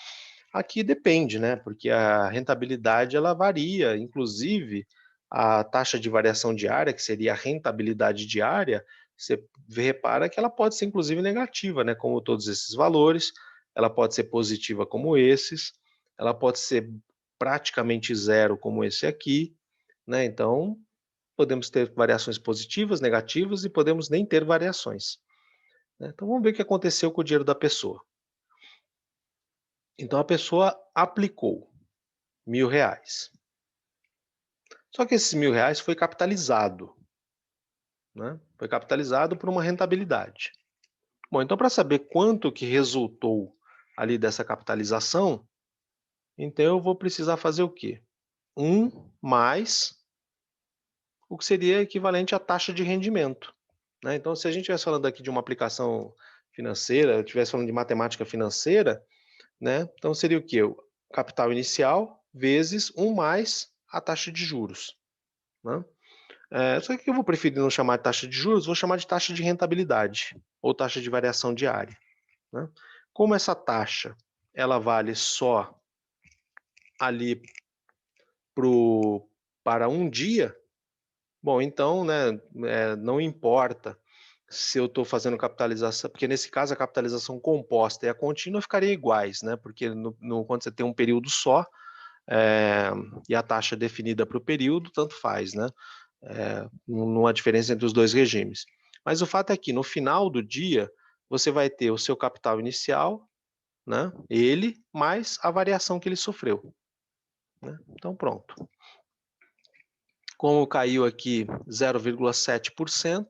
Aqui depende, né? Porque a rentabilidade ela varia, inclusive a taxa de variação diária, que seria a rentabilidade diária, você repara que ela pode ser inclusive negativa, né, como todos esses valores, ela pode ser positiva como esses, ela pode ser praticamente zero como esse aqui, né, então podemos ter variações positivas, negativas e podemos nem ter variações, né. Então vamos ver o que aconteceu com o dinheiro da pessoa. Então a pessoa aplicou R$ 1.000. Só que esses R$ 1.000 foi capitalizado, né? Foi capitalizado por uma rentabilidade. Bom, então para saber quanto que resultou ali dessa capitalização, então eu vou precisar fazer o quê? 1 mais o que seria equivalente à taxa de rendimento, né? Então se a gente estivesse falando aqui de uma aplicação financeira, estivesse falando de matemática financeira, né? Então seria o quê? O capital inicial vezes 1 mais a taxa de juros, né? Só que eu vou preferir não chamar de taxa de juros, vou chamar de taxa de rentabilidade ou taxa de variação diária, né? Como essa taxa ela vale só ali para um dia, bom, então, né, não importa se eu estou fazendo capitalização, porque nesse caso a capitalização composta e a contínua ficariam iguais, né? Porque quando você tem um período só, e a taxa definida para o período, tanto faz, né? Não há diferença entre os dois regimes. Mas o fato é que no final do dia, você vai ter o seu capital inicial, né? Ele, mais a variação que ele sofreu, né? Então pronto. Como caiu aqui 0,7%,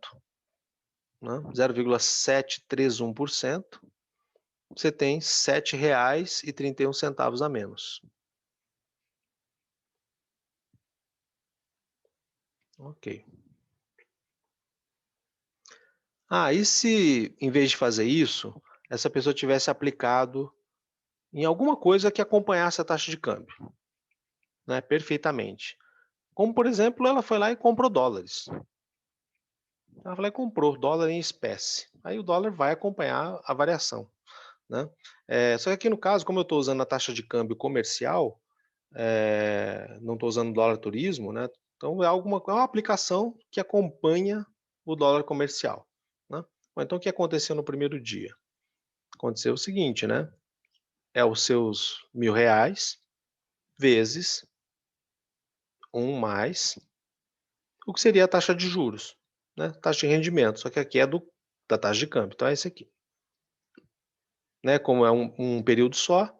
né? 0,731%, você tem R$ 7,31 a menos. Ok. E se, em vez de fazer isso, essa pessoa tivesse aplicado em alguma coisa que acompanhasse a taxa de câmbio, né, perfeitamente. Como, por exemplo, ela foi lá e comprou dólares. Ela foi lá e comprou dólar em espécie. Aí o dólar vai acompanhar a variação, né? Só que aqui no caso, como eu estou usando a taxa de câmbio comercial, não estou usando dólar turismo, né? Então é uma aplicação que acompanha o dólar comercial, né? Então o que aconteceu no primeiro dia? Aconteceu o seguinte, né? É os seus R$ 1.000 vezes 1 mais o que seria a taxa de juros, né? Taxa de rendimento, só que aqui é da taxa de câmbio, então é esse aqui. Né? Como é um período só,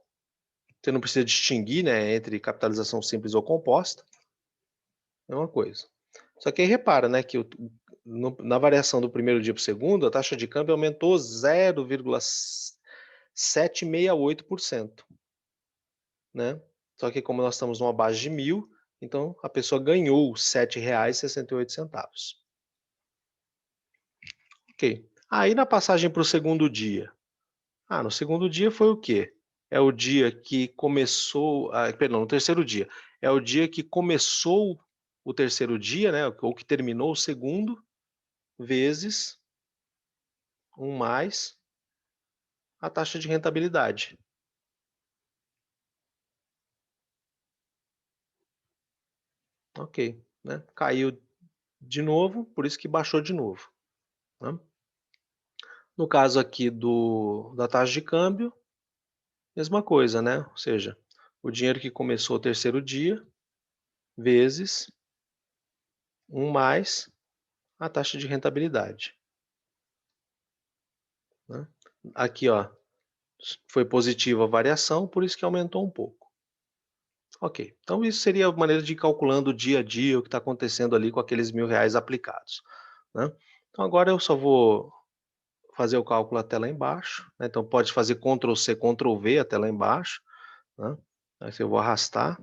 você não precisa distinguir, né, entre capitalização simples ou composta, é uma coisa. Só que aí repara, né, que na variação do primeiro dia para o segundo, a taxa de câmbio aumentou 0,768%, né? Só que como nós estamos numa base de 1.000, então a pessoa ganhou R$ 7,68. Ok. Aí na passagem para o segundo dia. No segundo dia foi o quê? É o dia que começou, perdão, no terceiro dia. É o dia que começou o terceiro dia, né, ou que terminou o segundo, vezes 1 mais a taxa de rentabilidade. Ok, né? Caiu de novo, por isso que baixou de novo, né? No caso aqui da taxa de câmbio, mesma coisa, né? Ou seja, o dinheiro que começou o terceiro dia, vezes 1 mais a taxa de rentabilidade, né? Aqui, ó, foi positiva a variação, por isso que aumentou um pouco. Ok, então isso seria a maneira de ir calculando dia a dia o que está acontecendo ali com aqueles R$ 1.000 aplicados, né? Então agora eu só vou fazer o cálculo até lá embaixo, né? Então pode fazer Ctrl C, Ctrl V até lá embaixo, né? Aí eu vou arrastar,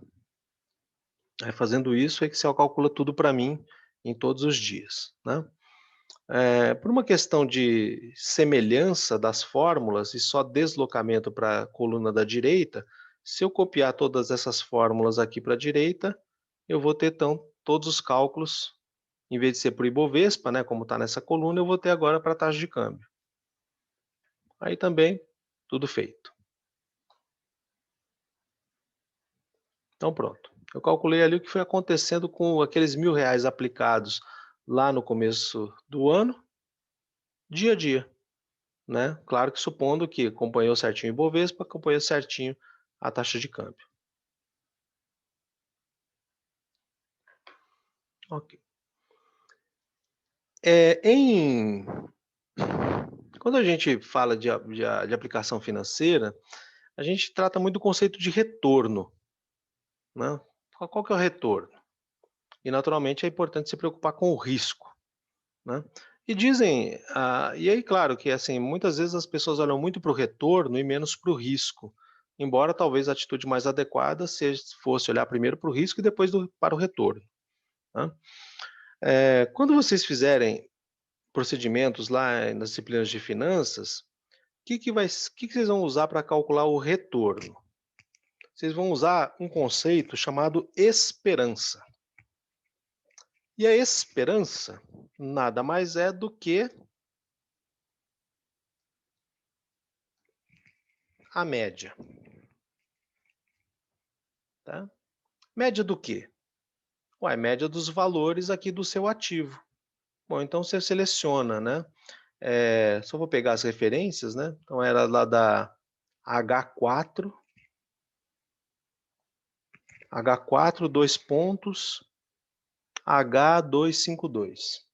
aí fazendo isso, o Excel calcula tudo para mim em todos os dias, né? Por uma questão de semelhança das fórmulas e só deslocamento para a coluna da direita, se eu copiar todas essas fórmulas aqui para a direita, eu vou ter então todos os cálculos, em vez de ser para o Ibovespa, né, como está nessa coluna, eu vou ter agora para a taxa de câmbio. Aí também, tudo feito. Então pronto. Eu calculei ali o que foi acontecendo com aqueles R$ 1.000 aplicados lá no começo do ano, dia a dia, né? Claro que supondo que acompanhou certinho o Ibovespa, acompanhou certinho a taxa de câmbio. Ok. Quando a gente fala de aplicação financeira, a gente trata muito do conceito de retorno, né? Qual que é o retorno? E naturalmente é importante se preocupar com o risco, né? E dizem, e aí claro que assim, muitas vezes as pessoas olham muito para o retorno e menos para o risco, embora talvez a atitude mais adequada fosse olhar primeiro para o risco e depois para o retorno, né? Quando vocês fizerem procedimentos lá nas disciplinas de finanças, que vocês vão usar para calcular o retorno? Vocês vão usar um conceito chamado esperança. E a esperança nada mais é do que a média. Tá? Média do quê? Ué, média dos valores aqui do seu ativo. Bom, então você seleciona, né? Só vou pegar as referências, né? Então era lá da H4, dois pontos, H252.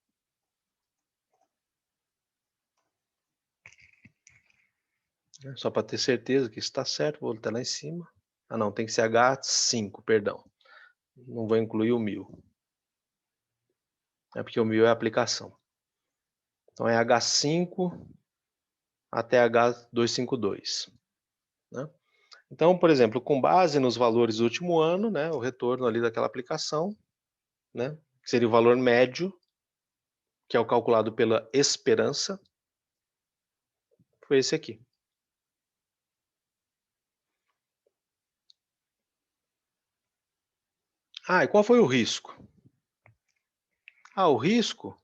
Só para ter certeza que está certo, vou botar lá em cima. Ah, não, tem que ser H5, perdão. Não vou incluir o 1000. É porque o 1000 é a aplicação. Então é H5 até H252. Né? Então, por exemplo, com base nos valores do último ano, né, o retorno ali daquela aplicação, né, que seria o valor médio, que é o calculado pela esperança, foi esse aqui. E qual foi o risco? O risco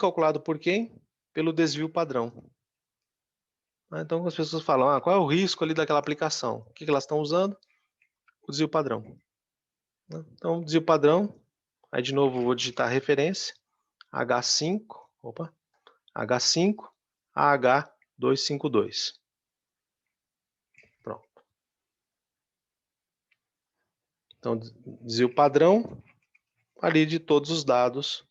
calculado por quem? Pelo desvio padrão. Então as pessoas falam, qual é o risco ali daquela aplicação? O que elas estão usando? O desvio padrão. Então, desvio padrão, aí de novo vou digitar a referência, H5, H5 a H252. Pronto. Então, desvio padrão ali de todos os dados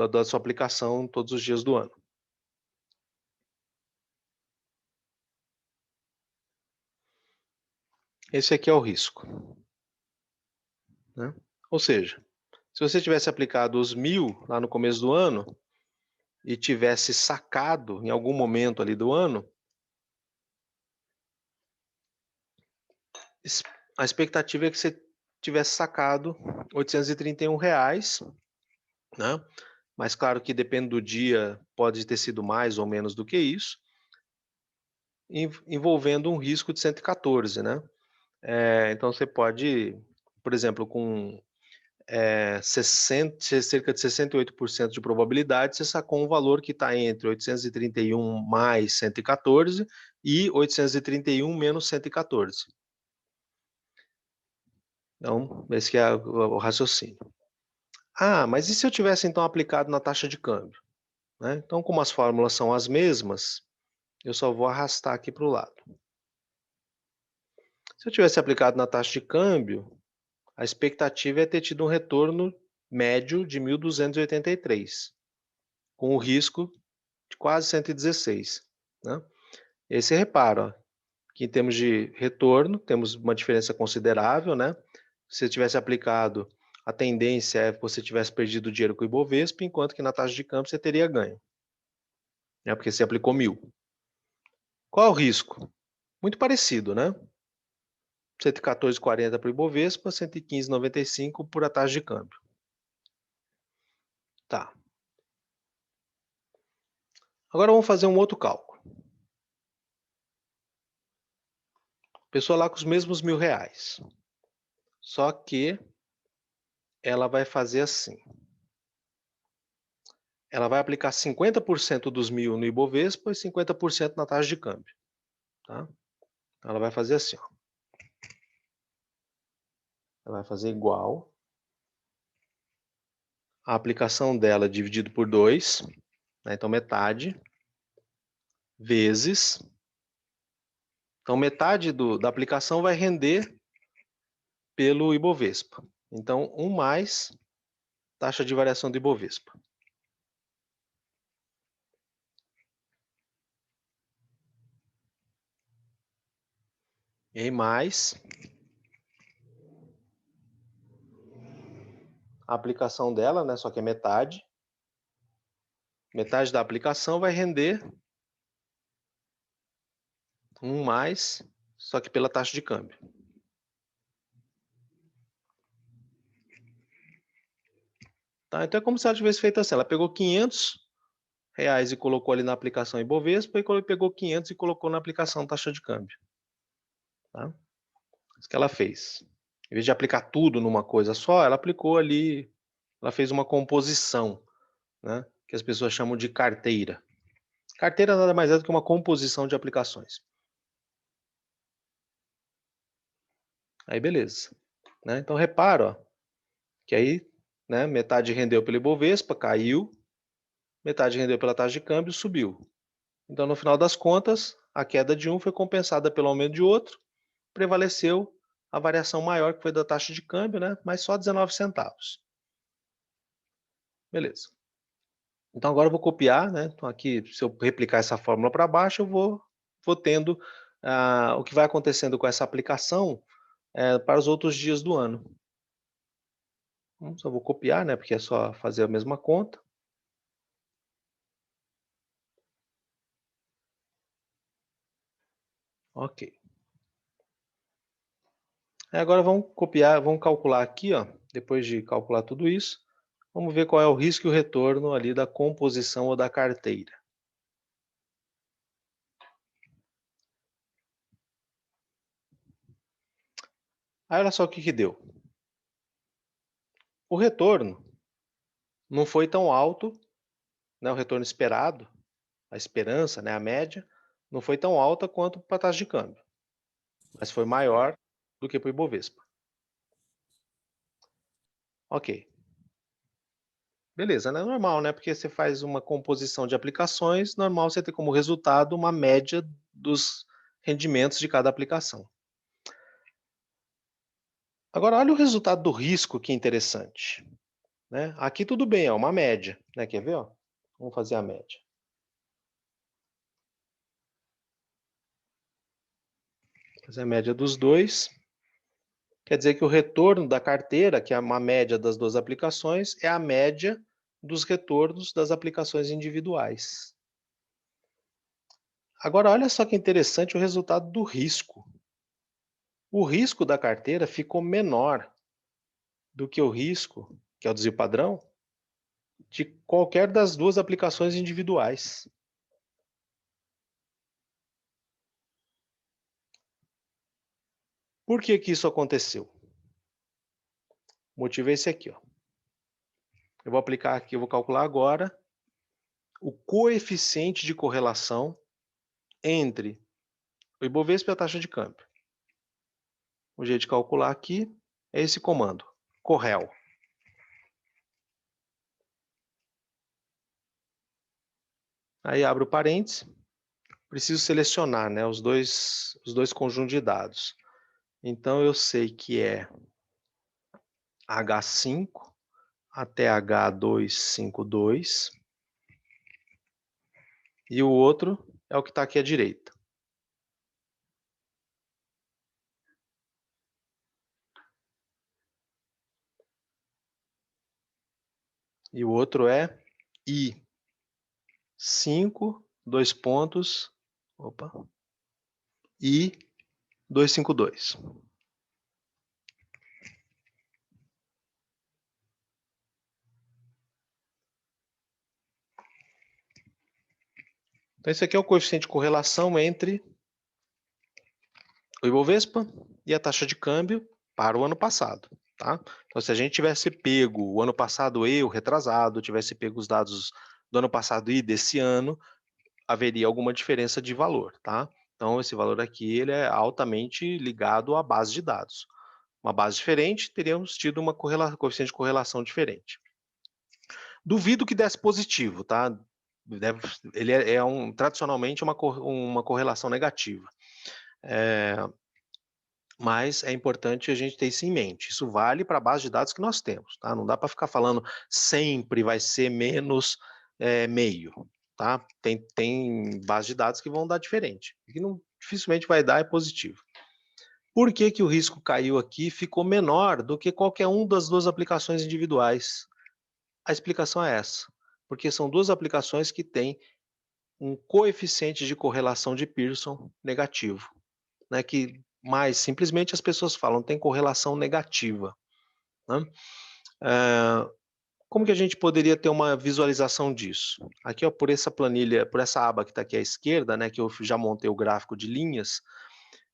da sua aplicação todos os dias do ano. Esse aqui é o risco. Né? Ou seja, se você tivesse aplicado os 1000 lá no começo do ano e tivesse sacado em algum momento ali do ano, a expectativa é que você tivesse sacado R$ 831, né? Mas claro que depende do dia, pode ter sido mais ou menos do que isso, envolvendo um risco de 114, né? Então você pode, por exemplo, com cerca de 68% de probabilidade, você sacou um valor que está entre 831 mais 114 e 831 menos 114. Então, esse que é o raciocínio. Mas e se eu tivesse então aplicado na taxa de câmbio? Né? Então, como as fórmulas são as mesmas, eu só vou arrastar aqui para o lado. Se eu tivesse aplicado na taxa de câmbio, a expectativa é ter tido um retorno médio de 1.283, com o risco de quase 116. Né? E aí você repara que em termos de retorno, temos uma diferença considerável. Né? Se você tivesse aplicado, a tendência é que você tivesse perdido dinheiro com o Ibovespa, enquanto que na taxa de câmbio você teria ganho. Porque você aplicou 1000. Qual é o risco? Muito parecido, né? 114,40 para o Ibovespa, 115,95 por a taxa de câmbio. Tá. Agora vamos fazer um outro cálculo. Pessoa lá com os mesmos R$ 1.000. Só que ela vai fazer assim. Ela vai aplicar 50% dos 1000 no Ibovespa e 50% na taxa de câmbio. Tá? Ela vai fazer assim. Ela vai fazer igual a aplicação dela dividido por 2, né? Então metade, vezes... Então metade da aplicação vai render pelo Ibovespa. Então 1 mais taxa de variação do Ibovespa. E aí mais a aplicação dela, né, só que é metade. Metade da aplicação vai render 1 mais, só que pela taxa de câmbio. Tá? Então é como se ela tivesse feito assim, ela pegou R$ 500 e colocou ali na aplicação Ibovespa e pegou 500 e colocou na aplicação taxa de câmbio. Tá? Isso que ela fez. Em vez de aplicar tudo numa coisa só, ela aplicou ali, ela fez uma composição, né, que as pessoas chamam de carteira. Carteira nada mais é do que uma composição de aplicações. Aí beleza. Né? Então repara, ó, que aí, né, metade rendeu pelo Ibovespa, caiu, metade rendeu pela taxa de câmbio, subiu. Então no final das contas, a queda de um foi compensada pelo aumento de outro, prevaleceu a variação maior que foi da taxa de câmbio, né, mas só 19 centavos. Beleza. Então agora eu vou copiar, né? Então aqui, se eu replicar essa fórmula para baixo, eu vou tendo o que vai acontecendo com essa aplicação para os outros dias do ano. Então, só vou copiar, né? Porque é só fazer a mesma conta. Ok. Agora vamos copiar, vamos calcular aqui, ó. Depois de calcular tudo isso, vamos ver qual é o risco e o retorno ali da composição ou da carteira. Aí olha só o que deu. O retorno não foi tão alto, né? O retorno esperado, a esperança, né? A média, não foi tão alta quanto para a taxa de câmbio, mas foi maior do que para o Ibovespa. Ok. Beleza, né? Normal, né? Porque você faz uma composição de aplicações, normal você ter como resultado uma média dos rendimentos de cada aplicação. Agora, olha o resultado do risco, que interessante. Né? Aqui tudo bem, é uma média. Né? Quer ver? Ó? Vamos fazer a média. Fazer a média dos dois. Quer dizer que o retorno da carteira, que é uma média das duas aplicações, é a média dos retornos das aplicações individuais. Agora, olha só que interessante o resultado do risco. O risco da carteira ficou menor do que o risco, que é o desvio padrão, de qualquer das duas aplicações individuais. Por que que isso aconteceu? O motivo é esse aqui, ó. Eu vou aplicar aqui, eu vou calcular agora o coeficiente de correlação entre o Ibovespa e a taxa de câmbio. O jeito de calcular aqui é esse comando, correl. Aí abro parênteses, preciso selecionar, né, os dois conjuntos de dados. Então eu sei que é H5 até H252 e o outro é o que está aqui à direita. E o outro é I5, dois pontos, opa, I252. Então esse aqui é o coeficiente de correlação entre o Ibovespa e a taxa de câmbio para o ano passado. Tá? Então, se a gente tivesse pego o ano passado e o retrasado, tivesse pego os dados do ano passado e desse ano, haveria alguma diferença de valor. Tá? Então, esse valor aqui ele é altamente ligado à base de dados. uma base diferente, teríamos tido uma coeficiente de correlação diferente. Duvido que desse positivo, tá? Ele tradicionalmente uma correlação negativa. Mas é importante a gente ter isso em mente. Isso vale para a base de dados que nós temos, tá? Não dá para ficar falando sempre vai ser menos meio, tá? Tem base de dados que vão dar diferente. O que não, dificilmente vai dar é positivo. Por que que o risco caiu aqui e ficou menor do que qualquer uma das duas aplicações individuais? A explicação é essa. Porque são duas aplicações que têm um coeficiente de correlação de Pearson negativo, né, que mais simplesmente as pessoas falam, tem correlação negativa, né? Como que a gente poderia ter uma visualização disso? Aqui, ó, por essa planilha, por essa aba que está aqui à esquerda, né, que eu já montei o gráfico de linhas,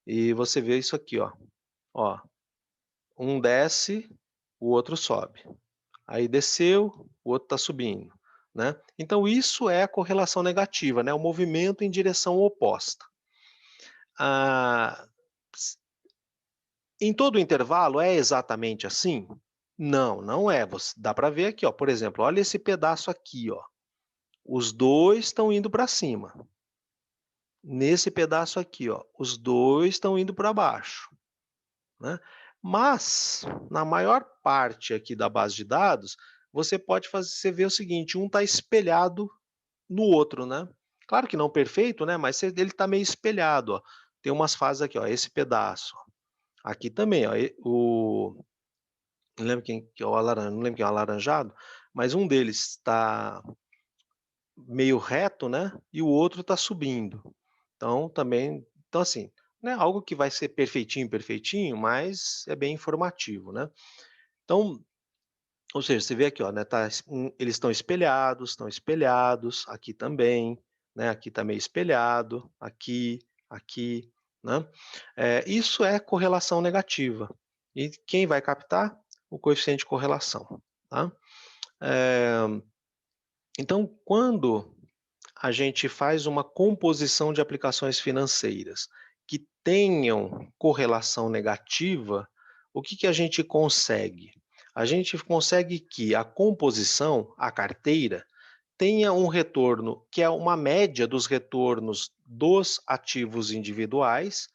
e você vê isso aqui, ó, um desce, o outro sobe. Aí desceu, o outro está subindo, né? Então isso é a correlação negativa, né? O movimento em direção oposta. Ah, em todo o intervalo é exatamente assim? Não, não é. Dá para ver aqui, ó. Por exemplo, olha esse pedaço aqui, ó. Os dois estão indo para cima. Nesse pedaço aqui, ó, os dois estão indo para baixo, né? Mas na maior parte aqui da base de dados, você pode fazer, você vê o seguinte, um está espelhado no outro, né? Claro que não perfeito, né? Mas ele está meio espelhado, ó. Tem umas fases aqui, ó, esse pedaço. Aqui também, ó, não lembro quem que é o alaran não lembro quem é o alaranjado, mas um deles está meio reto, né, e o outro está subindo. Então também então assim, não é algo que vai ser perfeitinho, perfeitinho, mas é bem informativo, né. Então, ou seja, você vê aqui, ó, né, eles estão espelhados, aqui também, né, aqui está meio espelhado, aqui, né. Isso é correlação negativa. E quem vai captar? O coeficiente de correlação, tá. Então, quando a gente faz uma composição de aplicações financeiras que tenham correlação negativa, o que que a gente consegue? A gente consegue que a composição, a carteira, tenha um retorno que é uma média dos retornos dos ativos individuais,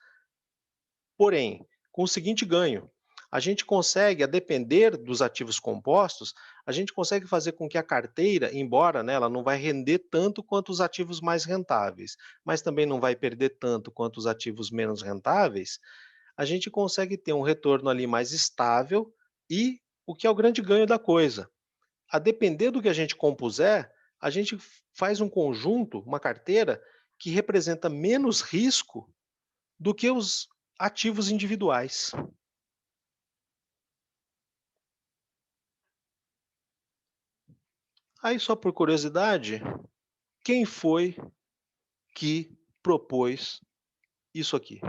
porém, com o seguinte ganho: a gente consegue, a depender dos ativos compostos, a gente consegue fazer com que a carteira, embora, né, ela não vai render tanto quanto os ativos mais rentáveis, mas também não vai perder tanto quanto os ativos menos rentáveis, a gente consegue ter um retorno ali mais estável e o que é o grande ganho da coisa. A depender do que a gente compuser, a gente faz um conjunto, uma carteira, que representa menos risco do que os ativos individuais. Aí, só por curiosidade, quem foi que propôs isso aqui?